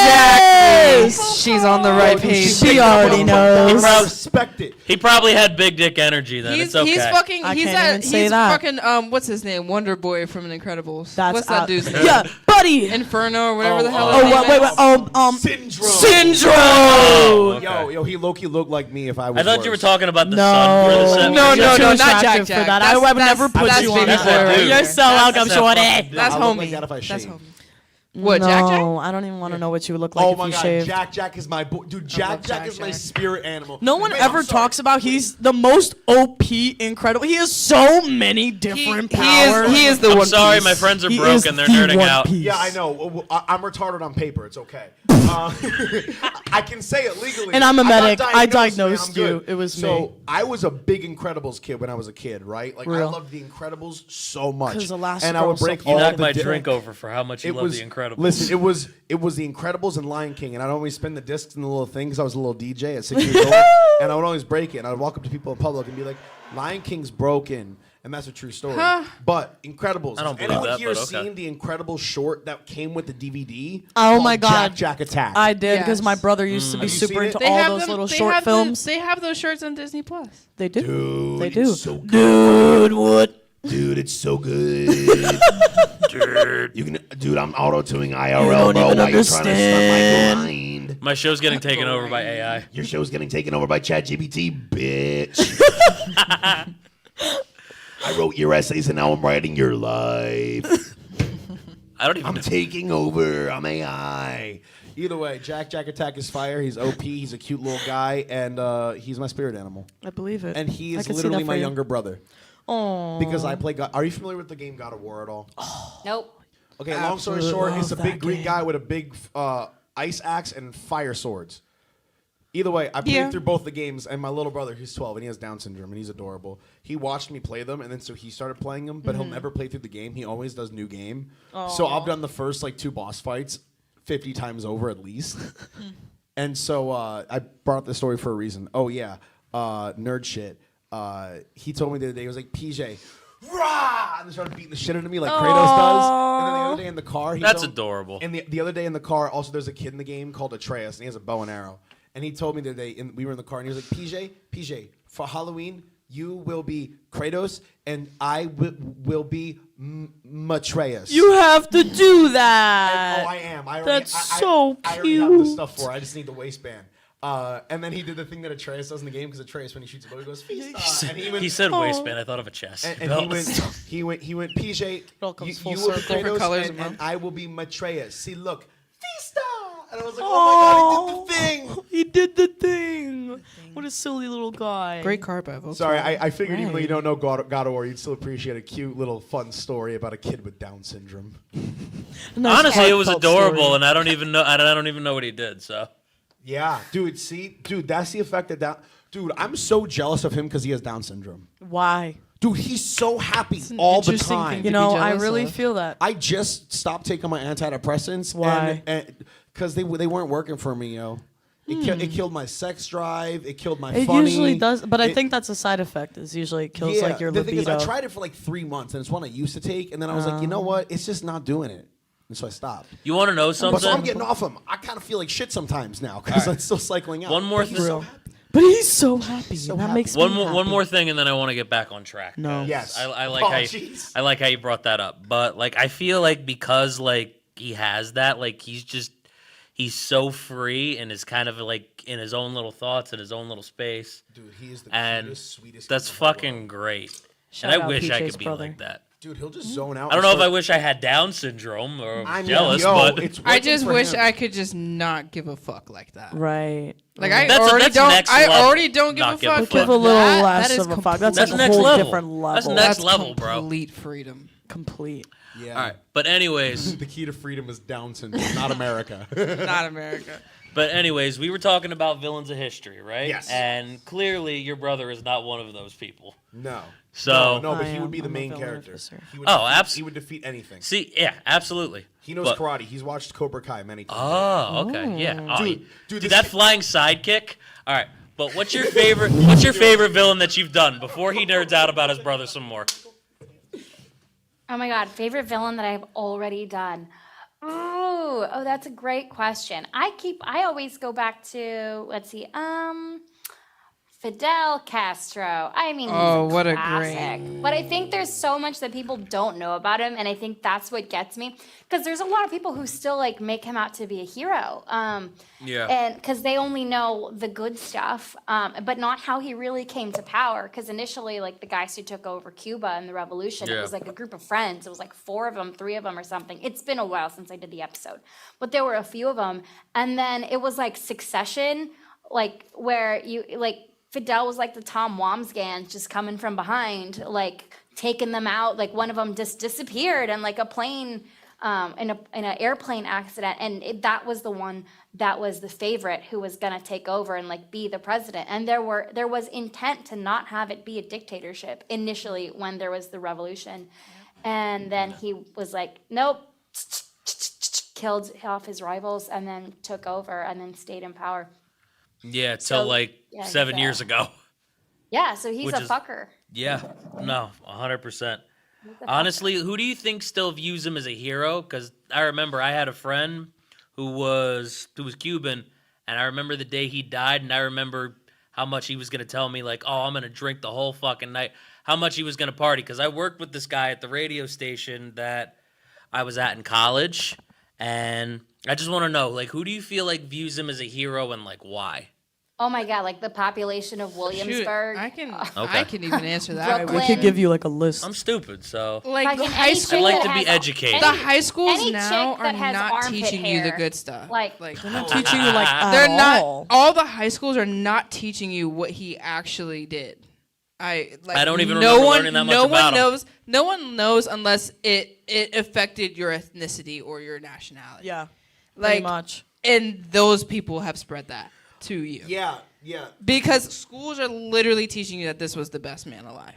Yes! She's on the right page. She already knows. I respect it. He probably had big dick energy then. He's it's okay. fucking. I He's can't that. even say He's that. fucking. What's his name? Wonder Boy from The Incredibles. That's What's that dude's name? Yeah, buddy. Inferno or whatever the hell. Oh, his name wait. is. Syndrome. Syndrome. Oh, okay. Yo, he low-key looked like me if I was I thought you were worse. talking about the sun for the No, set. No, You're no, too no, not Jack attractive Jack. for that. That's- I would never put that's you on baby that. boy right You're there. so welcome, That's shorty. fucking- That's I look homie. like that if I That's shaved. homie. What, Jack Jack? No, I don't even want to know what you would look like Oh if my you god, shaved. Jack is my boy. Dude, love Jack is my Jack. spirit animal. No one Wait, ever I'm sorry. talks about he's the most OP, incredible. He has so many different powers. He is the I'm one. sorry, Piece. my friends are He broken. is They're the nerding One out. Piece. Yeah, I know. I'm retarded on paper. It's okay. I can say it legally. And I'm a I got medic. I diagnosed, man. diagnosed I'm good. you. It was so me. I was a big Incredibles kid when I was a kid, right? Like Real. I loved the Incredibles so much. 'Cause Elastigirl and I would was so break You all knocked the my di- drink over for how much you love The Incredibles. Listen, it was the Incredibles and Lion King, and I'd always spin the discs in the little thing because I was a little DJ at 6 years old, and I would always break it. And I'd walk up to people in public and be like, "Lion King's broken." And that's a true story. But Incredibles. I don't Has believe anyone that, here but okay. seen the Incredibles short that came with the DVD? Oh called my God. Jack Attack. I did because Yes. my brother used to be Have you super seen into it? all those little short films. They have those shirts on Disney Plus. They do. Dude, They do. it's so good. Dude, what? Dude, it's so good. Dude, I'm auto-tuning IRL, don't bro. even Why you trying to understand. start my grind? My show's getting taken over by AI. Your show's getting taken over by ChatGPT, bitch. I wrote your essays and now I'm writing your life. I don't even I'm know. taking over. I'm AI. Either way, Jack Attack is fire. He's OP. He's a cute little guy, and he's my spirit animal. I believe it. And he I is can see literally that my for you. younger brother Oh. because I play God. Are you familiar with the game God of War at all? Nope. Okay, long story Absolutely short, love it's a that big Greek game. guy with a big ice axe and fire swords. Either way, I played Yeah. through both the games, and my little brother, he's 12, and he has Down syndrome, and he's adorable. He watched me play them, and then so he started playing them, but he'll never play through the game. He always does new game. So I've done the first like 2 boss fights 50 times over at least. And so I brought up this story for a reason. Oh yeah, nerd shit. He told me the other day, he was like, PJ, rah, and they started beating the shit out of me like Kratos does. And then the other day in the car, That's adorable. And the other day in the car, also there's a kid in the game called Atreus, and he has a bow and arrow. And he told me the other day, we were in the car, and he was like, PJ, for Halloween, you will be Kratos, and I will be Matreus. You have to do that. And, I am. That's I so already have the cute. stuff for it. I just need the waistband. And then he did the thing that Atreus does in the game, because Atreus, when he shoots a bow, he goes, Fista. And He said waistband. I thought of a chest. And he went, PJ, all comes full you will be circle. Different Kratos, colors, and I will be Matreus. See, look, Fista. And I was like, Oh, oh my God, he did the thing. He did the thing. What a silly little guy. Great card by Volkswagen. Sorry, I figured even though you Right. don't know God of War, you'd still appreciate a cute little fun story about a kid with Down syndrome. Nice Honestly, it was heartfelt adorable, story. and I don't even know. I don't even know what he did. So Yeah, dude. That's the effect of Down. Dude, I'm so jealous of him because he has Down syndrome. Why? Dude, he's so happy all the interesting time. thing You to know, be I jealous really of. feel that. I just stopped taking my antidepressants. Why? Because they weren't working for me, yo. It killed my sex drive. It killed my It funny. usually does, but I It- think that's a side effect. Is usually it kills yeah, like your the thing libido. is, I tried it for like 3 months, and it's one I used to take, and then I was like, you know what? It's just not doing it, and so I stopped. you want to know But so I'm something? getting off him. I kind of feel like shit sometimes now because I'm still cycling out. One more But he's thing. so happy. But he's so happy. so and that happy. makes One me more, happy. one more thing, and then I want to get back on track. No. 'cause Yes. I like Oh, how you, jeez. I like how you brought that up. But like, I feel like because like he has that, like he's so free and is kind of like in his own little thoughts in his own little space. Dude, he is the And cutest, sweetest. That's kid in the world. fucking great. Shout And I out wish I PJ's could be brother. like that. Dude, he'll just zone out. I don't and know if I start- wish I had Down syndrome or I was mean, jealous, yo, but it's I working just for wish him. I could just not give a fuck like that. Right. Like I That's already that's don't. next I level, already don't give not a give a fuck. fuck. Give a but little that less is of a fuck. That's That's like a next whole level. different level. That's next That's level, bro. Complete freedom. Complete. Yeah. All right, but anyways, The key to freedom is Down syndrome, not America. Not America. we were talking about villains of history, right? Yes. And clearly, your brother is not one of those people. No. So- no, but I he would am. be the I'm a main villain character. officer. He would Oh, He would defeat anything. See, yeah, absolutely. He knows But- karate. He's watched Cobra Kai many times. Oh, okay, yeah. Oh, Dude, dude, this that shit- flying sidekick. All right, but what's your favorite? What's your favorite villain that you've done before he nerds out about his brother some more? Oh my God, favorite villain that I've already done. Oh, that's a great question. I always go back to, let's see, Fidel Castro. I mean, Oh, he's a what a classic. But I think there's so much that people don't know about him, and I think that's what gets me. Because there's a lot of people who still like make him out to be a hero. Yeah. And because they only know the good stuff, but not how he really came to power. Because initially, like the guys who took over Cuba in the revolution, it Yeah. was like a group of friends. It was like 4 of them, 3 of them, or something. It's been a while since I did the episode, but there were a few of them. And then it was like succession, like where you like Fidel was like the Tom Wamsgans just coming from behind, like taking them out. Like one of them just disappeared, and like a plane. In an airplane accident, and that was the one that was the favorite who was gonna take over and like be the president. And there was intent to not have it be a dictatorship initially when there was the revolution, and then he was like, nope, killed off his rivals and then took over and then stayed in power. Yeah, till So, like yeah, 7 he's years ago. Yeah, so he's Which a is- fucker. Yeah, no, 100%. Honestly, who do you think still views him as a hero? Because I remember I had a friend who was Cuban, and I remember the day he died, and I remember how much he was gonna tell me, like, oh, I'm gonna drink the whole fucking night. How much he was gonna party? Because I worked with this guy at the radio station that I was at in college, and I just want to know, like, who do you feel like views him as a hero, and like why? Oh my God, like the population of Shoot, Williamsburg. I can Okay. even answer that. Brooklyn. We could give you like a list. I'm stupid, so Like the Fucking high any school. I'd like chick to that be has- educated. The any- high schools any now chick are that has not armpit teaching you the hair, good stuff. like- They're not teaching you like at they're all. not. All the high schools are not teaching you what he actually did. I don't even remember learning that much no about one him. knows. No one knows unless it affected your ethnicity or your nationality. Yeah, pretty like much. and those people have spread that to you. Yeah. Because schools are literally teaching you that this was the best man alive.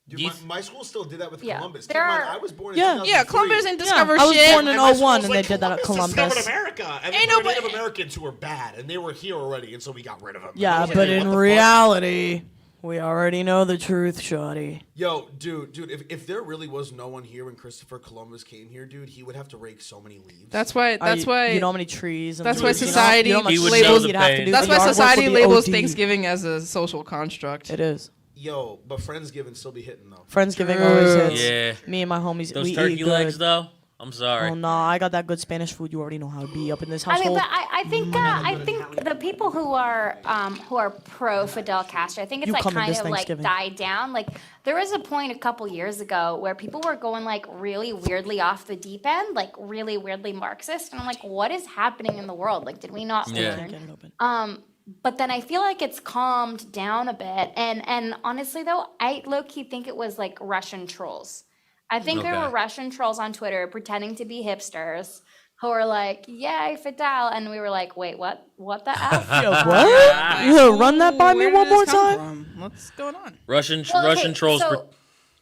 Dude, You my school still did that with Yeah. Columbus. There Keep in mind, are- I was born in Yeah. 2003. Yeah, Columbus didn't discover I was shit. born in And my 01 school's and like, they did that at Columbus Columbus. discovered America, and Ain't there were nobody- Native Americans who were bad, and they were here already, and so we got rid of them. Yeah, And I was but like, in what the fuck? reality, We already know the truth, shawty. Yo, dude, if there really was no one here when Christopher Columbus came here, dude, he would have to rake so many leaves. That's why. You know how many trees? And That's why leaves, society you know how much He would labels know the you'd have to pain. do. That's for why the artwork society with the labels OD. Thanksgiving as a social construct. It is. Yo, but Friendsgiving still be hitting though. Friendsgiving always hits. Yeah. Me and my homies, Those we turkey eat good. legs, though. I'm sorry. Oh no, I got that good Spanish food. You already know how to be up in this I household. mean, but I think the people who are pro Fidel Castro, I think it's You like come to kind this of like Thanksgiving. died down. Like there was a point a couple years ago where people were going like really weirdly off the deep end, like really weirdly Marxist, and I'm like, what is happening in the world? Like, did we not Yeah. learn? Get it open. But then I feel like it's calmed down a bit, and honestly though, I low key think it was like Russian trolls. I think there Okay. were Russian trolls on Twitter pretending to be hipsters who were like, "Yay, Fidel," and we were like, "Wait, what? What the f?" Yo, what? You run that by me Where one did more this come time? from? What's going on? Russian Well, okay, Russian trolls. so-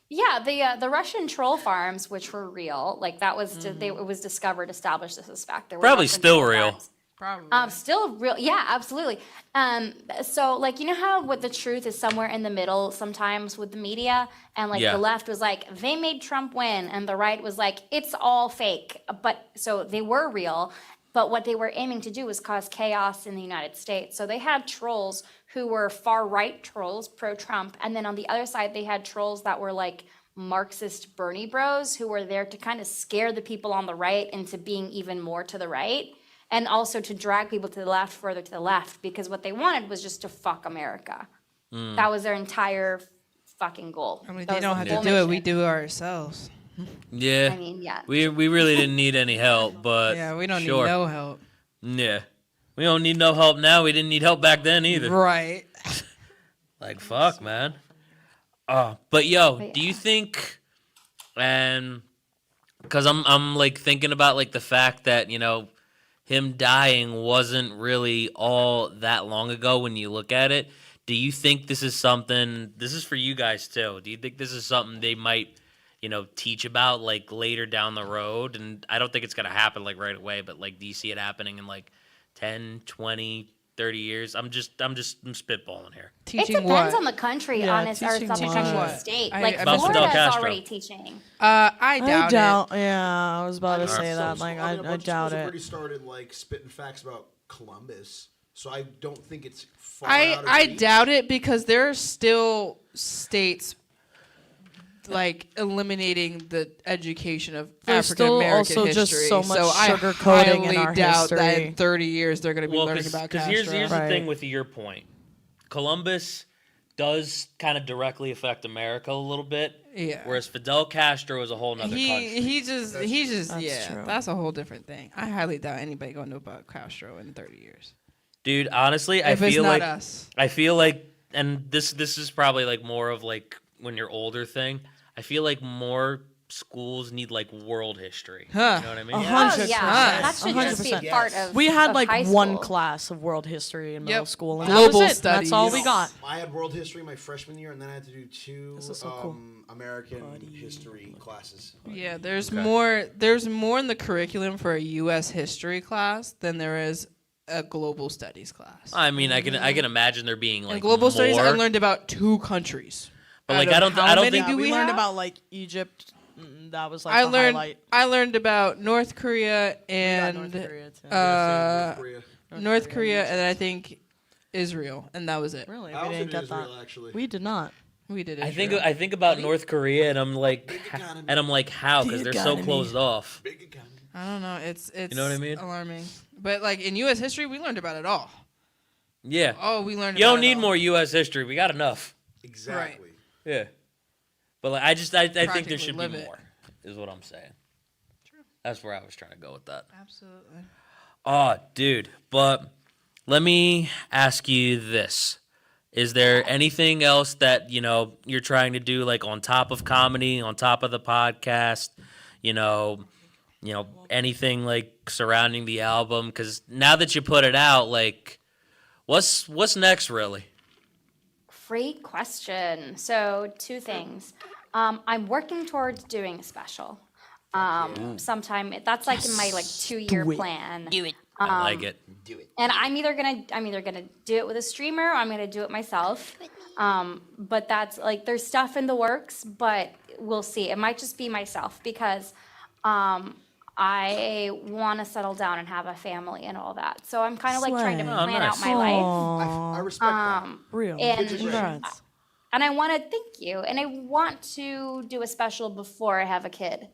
Yeah, the Russian troll farms, which were real, like that was it was discovered, established as this fact. There were Probably Russian still troll real. farms. Probably. Still real, yeah, absolutely. So like you know how what the truth is somewhere in the middle sometimes with the media, and like Yeah. the left was like they made Trump win, and the right was like it's all fake. But so they were real, but what they were aiming to do was cause chaos in the United States. So they had trolls who were far right trolls, pro Trump, and then on the other side they had trolls that were like Marxist Bernie bros who were there to kind of scare the people on the right into being even more to the right. And also to drag people to the left, further to the left, because what they wanted was just to fuck America. That was their entire fucking goal. I mean, That they was don't the have to whole do it. We mission. do it ourselves. Yeah. I mean, yeah. We really didn't need any help, but Yeah, we don't sure. need no help. Yeah. We don't need no help now. We didn't need help back then either. Right. Like fuck, man. But yo, But do you think and cuz I'm like thinking about like the fact that, you know, him dying wasn't really all that long ago when you look at it. Do you think this is something, this is for you guys too. Do you think this is something they might, you know, teach about like later down the road? And I don't think it's going to happen like right away, but like do you see it happening in like 10, 20, 30 years? I'm spitballing here. It Teaching depends what? on the country, Yeah, honest, or teaching some country or what? state. I- Like about Fidel Florida is Castro. already teaching. I doubt it. Yeah, I was about to say So- that. so, Like, I mean, a I bunch of doubt schools have it. already started like spitting facts about Columbus, so I don't think it's far out of I reach. doubt it because there are still states like eliminating the education of There's African American still also history. just so much I sugarcoating in highly our doubt that history. in 30 years they're going to be Well, learning about because Castro. here's the Right. thing with your point. Columbus does kind of directly affect America a little bit. Yeah. Whereas Fidel Castro is a whole nother country. He's just That's yeah. true. That's a whole different thing. I highly doubt anybody going to know about Castro in 30 years. Dude, honestly, I If it's feel not like us. I feel like, and this is probably like more of like when you're older thing. I feel like more schools need like world history. Huh. You know what I mean? 100%. Oh, yeah. That should just be a 100%. part of We had of like high one school. class of world history in middle Yep. school, and Global that was it. That's all we studies. got. I had world history my freshman year, and then I had to do two This is so cool. American history classes. Yeah, there's more in the curriculum for a US history class than there is a global studies class. I mean, I can imagine there being like In global studies, I more, learned about 2 countries. But like Out I of don't how many think do we we learned have? about like Egypt. That was like I the learned highlight. I learned about North Korea We got and North Korea, too. North Korea. North Korea and I think Israel, and that was it. Really, I we also didn't did get that. Israel, actually. We did not. We did I Israel. think about North Korea and I'm like how because they're so economy. closed off. Big economy. I don't know. It's know what I mean? alarming. But like in U.S. history, we learned about it all. Yeah. Oh, we learned. You about don't it need all. more U.S. history. We got enough. Exactly. Yeah. But like I think there Practically should be live it. more. Is what I'm saying. True. That's where I was trying to go with that. Absolutely. Oh, dude. But let me ask you this. Is there anything else that, you know, you're trying to do like on top of comedy, on top of the podcast, you know, anything like surrounding the album? Because now that you put it out, like, what's next, really? Great question. So 2 things. I'm working towards doing a special. Sometime that's like in my like 2-year plan. Do it. I like it. Do it. And I'm either gonna do it with a streamer or I'm gonna do it myself. But that's like there's stuff in the works, but we'll see. It might just be myself because I want to settle down and have a family and all that. So I'm kind of like trying to Slay. plan out nice. my life. I respect that. Real. And Congrats. and I want to thank you. And I want to do a special before I have a kid,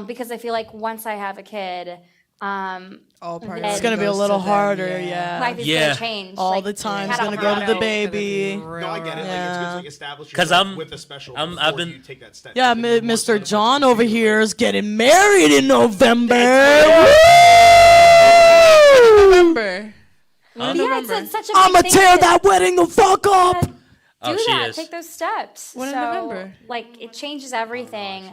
because I feel like once I have a kid, All priority It's gonna be a goes little to them, harder, life yeah. is Yeah. gonna change. All Like, the time's had a gonna go to the Alvarado. baby. No, I get it. Like, it's good to like establish 'Cause yourself I'm- with a special I'm- before I've been- you take that step. Yeah, You think more Mr. so John than over like, here is getting married in November. November. Yeah, it's such a big I'ma thing tear to- that wedding the fuck up. do Oh, she that. is. Take those steps. When in So, November? Like it changes everything.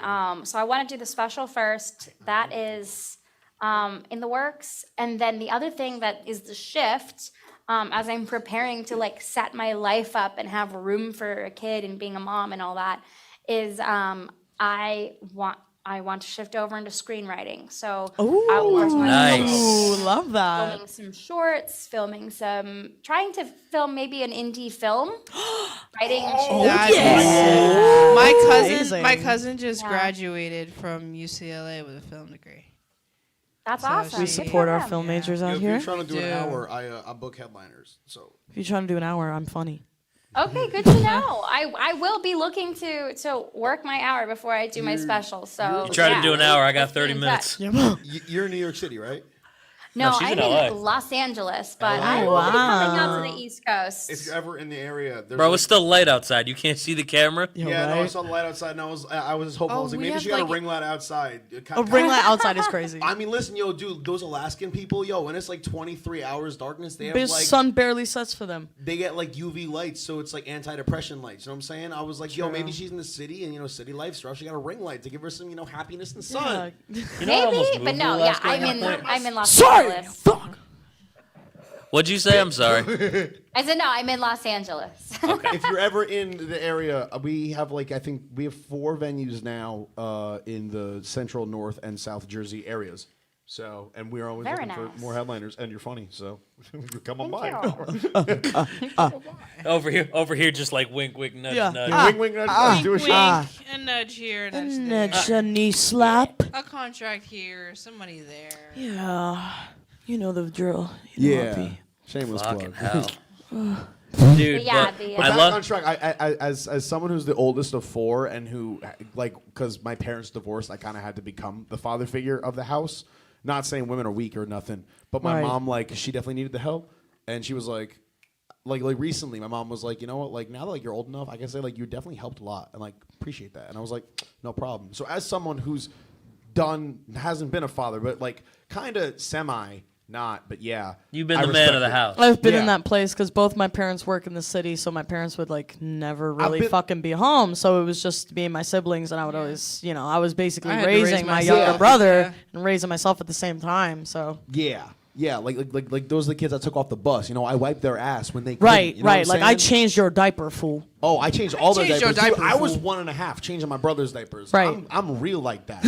So I want to do the special first. That is in the works, and then the other thing that is the shift. As I'm preparing to like set my life up and have room for a kid and being a mom and all that, is I want to shift over into screenwriting. So outdoors Nice. Ooh, love that. filming some shorts, trying to film maybe an indie film, writing. That'd be yeah. sick. My Amazing. cousin just Yeah. graduated from UCLA with a film degree. That's So awesome. We she- Good support for our them. film majors out If here. you're trying to do an Dude. hour, I book headliners. So If you're trying to do an hour, I'm funny. Okay, good to know. I will be looking to work my hour before I do my special. So You try to do an hour, I got let's be 30 in minutes. touch. you're in New York City, right? No, No, she's I'm in in LA. Los Angeles, but LA. I will be coming out Wow. to the East Coast. If you're ever in the area, there's Bro, like, it's still light outside. You can't see the camera. Yo, yeah, no, I right? saw the light outside, and I was hopeful. I Oh, was like, we maybe have, she got a like- ring light outside. A ring light outside is crazy. I mean, listen, yo, dude, those Alaskan people, yo, when it's like 23 hours darkness, they have The like sun barely sets for them. they get like UV lights, so it's like anti-depression lights. You know what I'm saying? I was like, yo, maybe she's in the city, and city life's rough. She got a ring light to give her some, happiness and sun. Yeah. You know, I almost Maybe, but moved no, to yeah, Alaska at one point. I'm in Los Sorry. Angeles. Fuck. What'd you say? I'm sorry. I said no, I'm in Los Angeles. If you're ever in the area, we have I think we have 4 venues now in the central, north, and south Jersey areas. So, and we're always Very looking nice. for more headliners, and you're funny, so you come on Thank by. you. Over here, just like wink, wink, nudge, Yeah. nudge. Wink, wink, nudge, nudge, do a Wink, shot. a nudge here, a nudge there. Nudge a knee slap. A contract here, somebody there. Yeah. You know the drill. You know Yeah, RP. shameless Fucking plug. hell. Dude, Yeah, but the- But I back love. on track. As someone who's the oldest of 4 and who because my parents divorced, I kind of had to become the father figure of the house. Not saying women are weak or nothing, but my Right. mom she definitely needed the help, and she was like recently, my mom was like, you know what, now that you're old enough, I can say you definitely helped a lot, and appreciate that. And I was like, no problem. So as someone who's hasn't been a father, but kind of semi. Not, but yeah. You've been I the man of respect the it. house. I've been Yeah. in that place because both my parents work in the city, so my parents would never really been- fucking be home. So it was just me and my siblings, and I would always, I was basically I had to raise raising my myself. younger Yeah. brother Yeah. and raising myself at the same time. So Yeah. Like those are the kids I took off the bus. I wiped their ass when they couldn't, right, you know right. what I'm I saying? changed your diaper, fool. Oh, I changed all their Changed your diapers. Dude, diaper, I was fool. 1.5 changing my brother's diapers. Right. I'm real like that.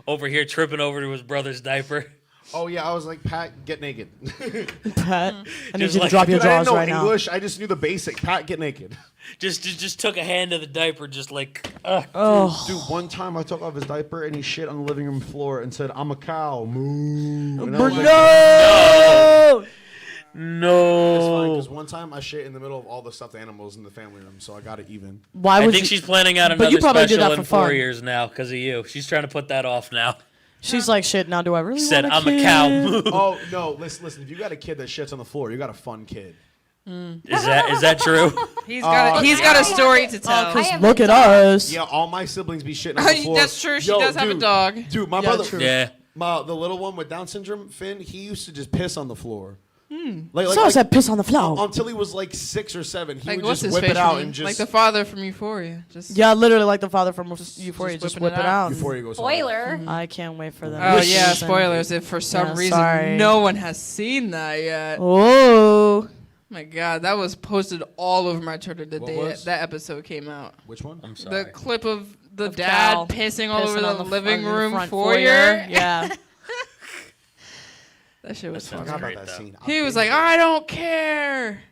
Over here, tripping over to his brother's diaper. Oh yeah, I was like, Pat, get naked. Pat, I need Just you to like- drop your Dude, I jaws didn't know right now. English. I just knew the basic. Pat, get naked. Just took a hand to the diaper, just like. Oh, Dude, one time I took off his diaper and he shit on the living room floor and said, "I'm a cow." Moo. And I was like, no! It's fine, No. because one time I shit in the middle of all the stuffed animals in the family room, so I got it even. Why I would think you? she's planning out But you another probably did special that in for 4 fun. years now because of you. She's trying to put that off now. She's like, shit. Now, do I really Said, want I'm a cow. kid? Oh no, listen. If you got a kid that shits on the floor, you got a fun kid. Is that true? He's got a story to tell. I have Look a at dog. us. Yeah, all my siblings be shitting on the floor. That's true. She Yo, does have a dude, dog. Dude, my Yeah, brother, true. Yeah. the little one with Down syndrome, Finn, he used to just piss on the floor. So I said, piss on the floor. Until he was 6 or 7, he Like, would what's just his whip face it out from- and just like the father from Euphoria. Just Yeah, literally like the father from Euphoria. Just whipping whip it it out. out. before he goes home. Spoiler. I can't wait for that. Oh This yeah, season. spoilers. If for some Yeah, reason sorry. no one has seen that yet. Oh, My God, that was posted all over my Twitter the What day was? that episode came out. Which one? I'm sorry. The clip of the Of dad Cal pissing all over pissing on the f- living on the room front foyer. Yeah. That shit was That sounds fun. Forgot great, about that though. scene. He was like, I don't care.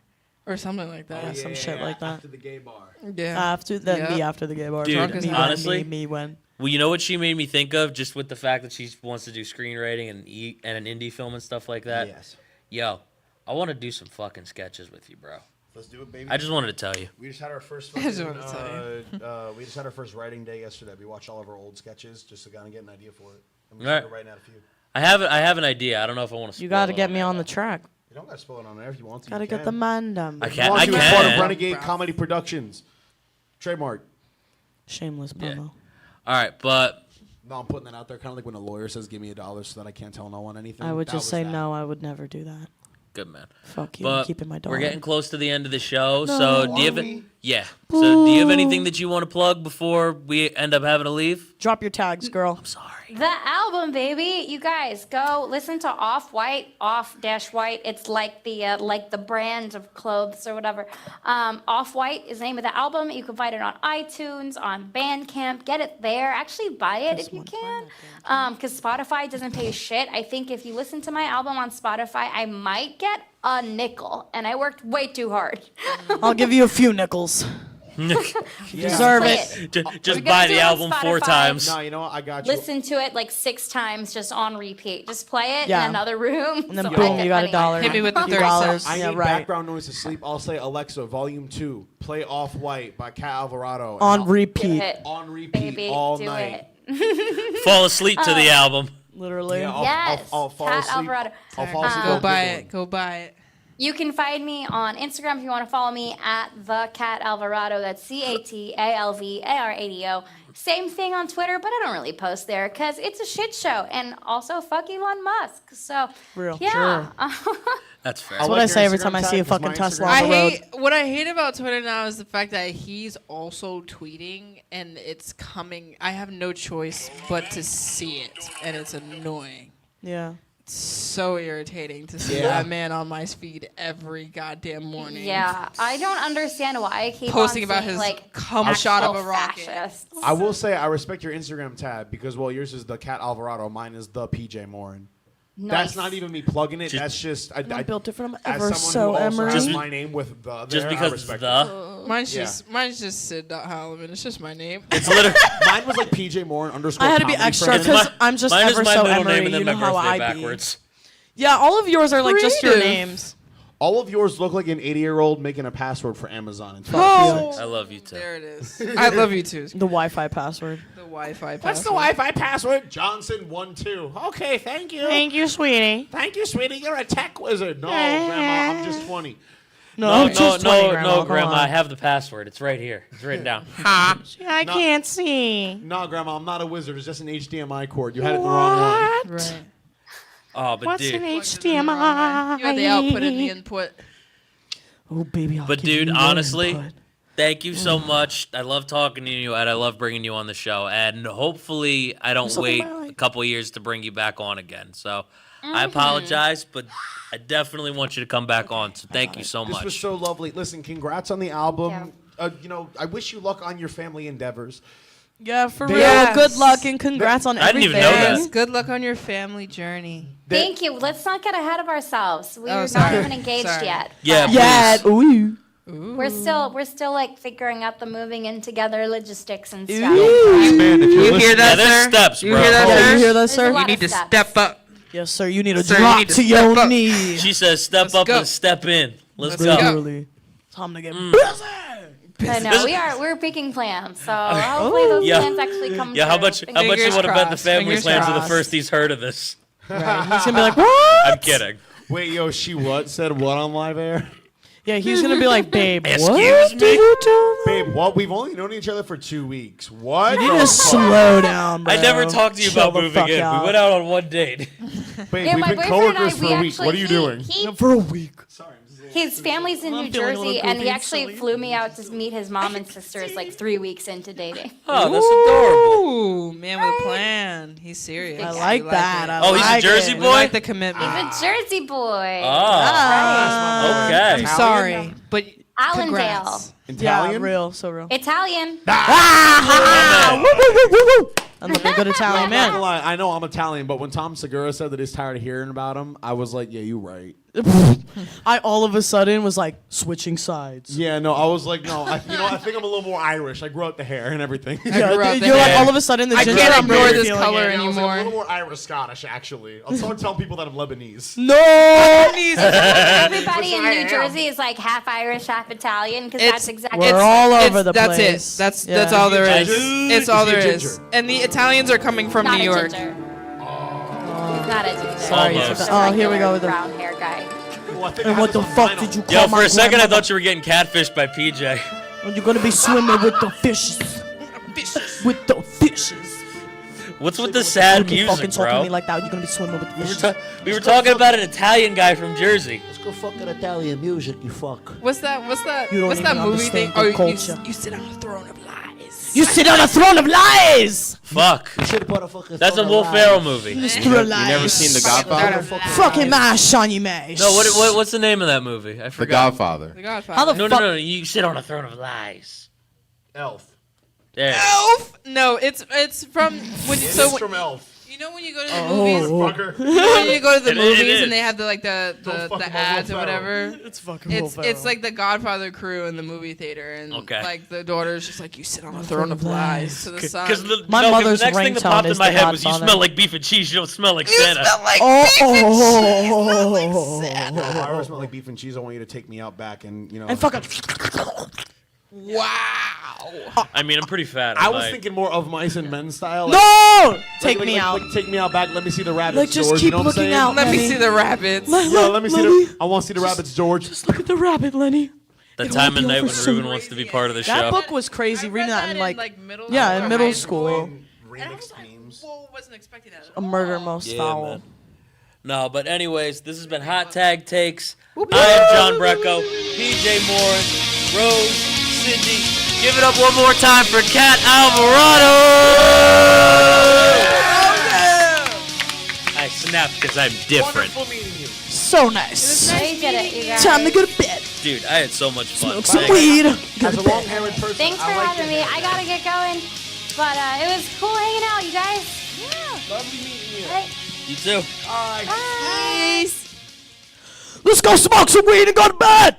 or something like that. some shit like that. After the gay bar. Yeah. After then, me after the gay bar. Dude, Drunk as me hell. honestly, me when. Well, you know what she made me think of, just with the fact that she wants to do screenwriting and an indie film and stuff like that. Yes. Yo, I want to do some fucking sketches with you, bro. Let's do it, baby. I just wanted to tell you. We just had our first. I just fucking, wanted to tell we just had our first writing day yesterday. We watched all of our old sketches just to kind of get an idea for it. And we All right. started writing out a few. I have an idea. I don't know if I want to. You got to get me on the track. You don't got to spoil it on there if you want to. Got to you get can. the man down. I If you can't. want I to, it's part of can. Renegade Comedy Productions. Trademark. Shameless Yeah. promo. All right, but No, I'm putting that out there, kind of like when a lawyer says, "Give me $1," so that I can't tell no one anything. I would That just was say that. no. I would never do that. good man. Fuck you. I'm But keeping my dollar. we're getting close to the end of the show, No. so do you Are have we? yeah? So do you have anything that you want to plug before we end up having to leave? Drop your tags, girl. I'm sorry. The album, baby. You guys go listen to Off-White, Off-White. It's like the brand of clothes or whatever. Off-White is the name of the album. You can find it on iTunes, on Bandcamp. Get it there. Actually buy it if you can. Because Spotify doesn't pay shit. I think if you listen to my album on Spotify, I might get a nickel. And I worked way too hard. I'll give you a few nickels. You deserve Play it. Just We're buy gonna do the it on album 4 Spotify. times. No, you know what? I got you. Listen to it like 6 times just on repeat. Just play it Yeah. in another room. And then so I boom, get you got money. $1. Hit me with the $2. 30 cents. I Yeah, need right. background noise to sleep. I'll say Alexa, Volume 2, play Off-White by Cat Alvarado. and On I'll- Do repeat. it. On repeat Baby, all do night. it. Fall asleep to the album. Literally. Yeah, Yes, I'll fall Cat asleep. Alvarado. I'll fall asleep. Go on buy Google. it. Go buy it. You can find me on Instagram if you want to follow me at the Cat Alvarado. That's CATALVARADO. Same thing on Twitter, but I don't really post there because it's a shit show. And also, fuck Elon Musk. So, Real. yeah. That's fair. That's what I say every time I see a fucking Tesla on the road. What I hate about Twitter now is the fact that he's also tweeting and it's coming. I have no choice but to see it, and it's annoying. Yeah. It's so irritating to see Yeah. that man on my feed every goddamn morning. Yeah, I don't understand why I keep Posting on about seeing, his like cum shot of a actual rocket. fascists. I will say I respect your Instagram tab because, well, yours is the Cat Alvarado. Mine is the PJ Morin. Nice. That's not even me plugging it. Just- That's just I built it from as ever someone so, who also Emery. has Just- my name with the Just there, I because respect the Mine's Yeah. just Sid Halleman. It's just my name. it's literally it. Mine was like PJ Morin _ I had to be comedy extra friend. 'cause I'm just mine ever is my so middle Emery, name and then you my know how birthday I be. backwards. Yeah, all of yours are like just your Creative. names. All of yours look like an 80-year-old making a password for Amazon. In Oh. I love you too. There it is. I love you too. The Wi-Fi password. The Wi-Fi. What's the password. Wi-Fi password? Johnson12. Okay, thank you. you, sweetie. Thank you, sweetie. You're a tech wizard. No, Grandma, I'm just 20. No, I'm just 20, Grandma. Come Grandma. on. I have the password. It's right here. It's written down. I No. can't see. No, Grandma, I'm not a wizard. It's just an HDMI cord. You had it the wrong one. Right. Oh, but What's dude, an You HDMI? had the output and the input. Oh, baby, I'll But give dude, you the honestly, input. thank you so much. I love talking to you, and I love bringing you on the show. And hopefully, I don't so wait am I. a couple years to bring you back on again. So I apologize, but I definitely want you to come back on. So thank you so This was much. so lovely. Listen, congrats on the album. Thank I wish you luck on your family endeavors. Yeah, for They- real. Yes. Good luck and congrats on I didn't everything. even know that. Yes. Good luck on your family journey. Thank you. Let's not get ahead of ourselves. We're not sorry. even engaged Sorry. yet. Yeah, but Yeah. please. Ooh. we're still like figuring out the moving in together logistics and stuff. Ooh. Man, if You hear Yeah, that, there's sir? steps, You bro. hear that, Yeah, sir? you hear that, There's a sir? lot You of need to steps. step up. Yes, sir. You need to Sir, you drop need to to step your up. knees. She says, "Step Let's up go. and step in." Let's Let's go. go. Literally. Time to get I know we're picking plans, so hopefully those Yeah. plans actually come Yeah, true. how much you Fingers want to bet the crossed, family fingers plans are the crossed. first he's heard of this? Right. He's gonna be like, what? I'm kidding. Wait, yo, she what? Said what on live air? Yeah, he's gonna be like, babe, Excuse what me? did you do? Babe, what? We've only known each other for 2 weeks. What? You need the to fuck? slow down, bro. I never talked to you Chill about the moving fuck in. out. We went out on one date. Babe, Yeah, we've my been boyfriend and I, coworkers we for a week. actually What are you doing? For a week. His family's in I'm New feeling a little Jersey, and he goofy, actually silly. flew me out to meet his mom and sisters like 3 weeks into dating. Oh, that's adorable. Ooh, man with a plan. He's serious. I I like We that. it. I Oh, he's a like Jersey it. We boy? like the commitment. He's a Jersey boy. Oh, okay. I'm sorry, but Allendale. congrats. Yeah, Italian? real, so real. Italian. I'm looking good Italian I'm not gonna man. lie, I know I'm Italian, but when Tom Segura said that he's tired of hearing about him, I was like, yeah, you're right. I all of a sudden was like switching sides. Yeah, no, I was like, no, I think I'm a little more Irish. I grew out the hair and everything. Yeah, grew up you're like there. all of a sudden the I ginger. can't I'm ignore really this feeling color it. I was like, I'm a anymore. little more Irish Scottish, actually. I'll start telling people that I'm Lebanese. No. Everybody in I New am. Jersey is like half Irish, half Italian, because that's exactly. We're all over the That's place. it. That's Yeah. all there is. Ginger? It's all Is he a there is. ginger? And the Italians are coming from not New a York. ginger. He's not a ginger. Sorry, Almost. He's just a oh, here we regular go with the. brown hair guy. Well, I think I And had what the this on fuck vinyl. did you call Yo, my for a second, I grandmother? thought you were getting catfished by PJ. You're gonna be swimming with the fishes. With the fishes. What's with the sad You fucking music, talking to me bro? like that. You're gonna be swimming with the fishes. We were talking about an Italian guy from Jersey. Let's go fucking Italian music, you fuck. What's that? You don't What's that even movie thing? understand the Oh, culture. you sit on a throne of lies. You sit on a throne of lies. Fuck. You should have put a fucking That's a phone Will alive. Ferrell movie. Mr. Lies. never seen The Godfather? Fucking mash on you, mash. No, what's the name of that movie? I The forgot. Godfather. The Godfather. How the No, fuck? no, no, no. You sit on a throne of lies. Elf. There. Elf? No, it's from when you, It so is when, from Elf. you know when you go to the movies. Fucker. You know when you go to the It movies is. and they have the Don't fuck the with ads Will or whatever. It's fucking Will Ferrell. It's like the Godfather crew in the movie theater, and Okay. like the daughter's just like you sit on a throne of lies to the son. Because My the mother's next thing that ringtone popped in is my The head was you Godfather. smell like beef and cheese. You don't smell like You Santa. smell like Oh, beef and cheese. If I ever smell like beef and cheese, I want you to take me out back and, you know. and fucking. Wow. I mean, I'm pretty fat. I was might. thinking more of mice and men style. No! Take me out. Like, take me out back. Let me see the rabbits, Like, just George. keep you know what I'm looking saying? out. Let me Lenny. see the rabbits. Yo, let me see Lenny. the. I want to see the rabbits, George. Just look at the rabbit, Lenny. The It time won't of be night over when soon. Ruben wants to be part of the That show. book was crazy. I Reading read that in like middle yeah, in or middle high school. And I Remix was like, memes. whoa, wasn't expecting that. At A all. murder most Yeah, foul. man. No, but anyways, this has been Hot Tag Takes. I am John Brecko, PJ Morris, Rose, Cindy. Give it up one more time for Cat Alvarado. I snapped because I'm different. Wonderful meeting you. So nice. You did it, you guys. Time to go to bed. Dude, I had so much fun. Smoke some Thanks. weed. Go As to a bed. long-haired person, Thanks for I like having me. I gotta get going, but it was cool hanging out, you guys. Yeah. Lovely meeting you. Right. You too. All right. Bye. Let's go smoke some weed and go to bed.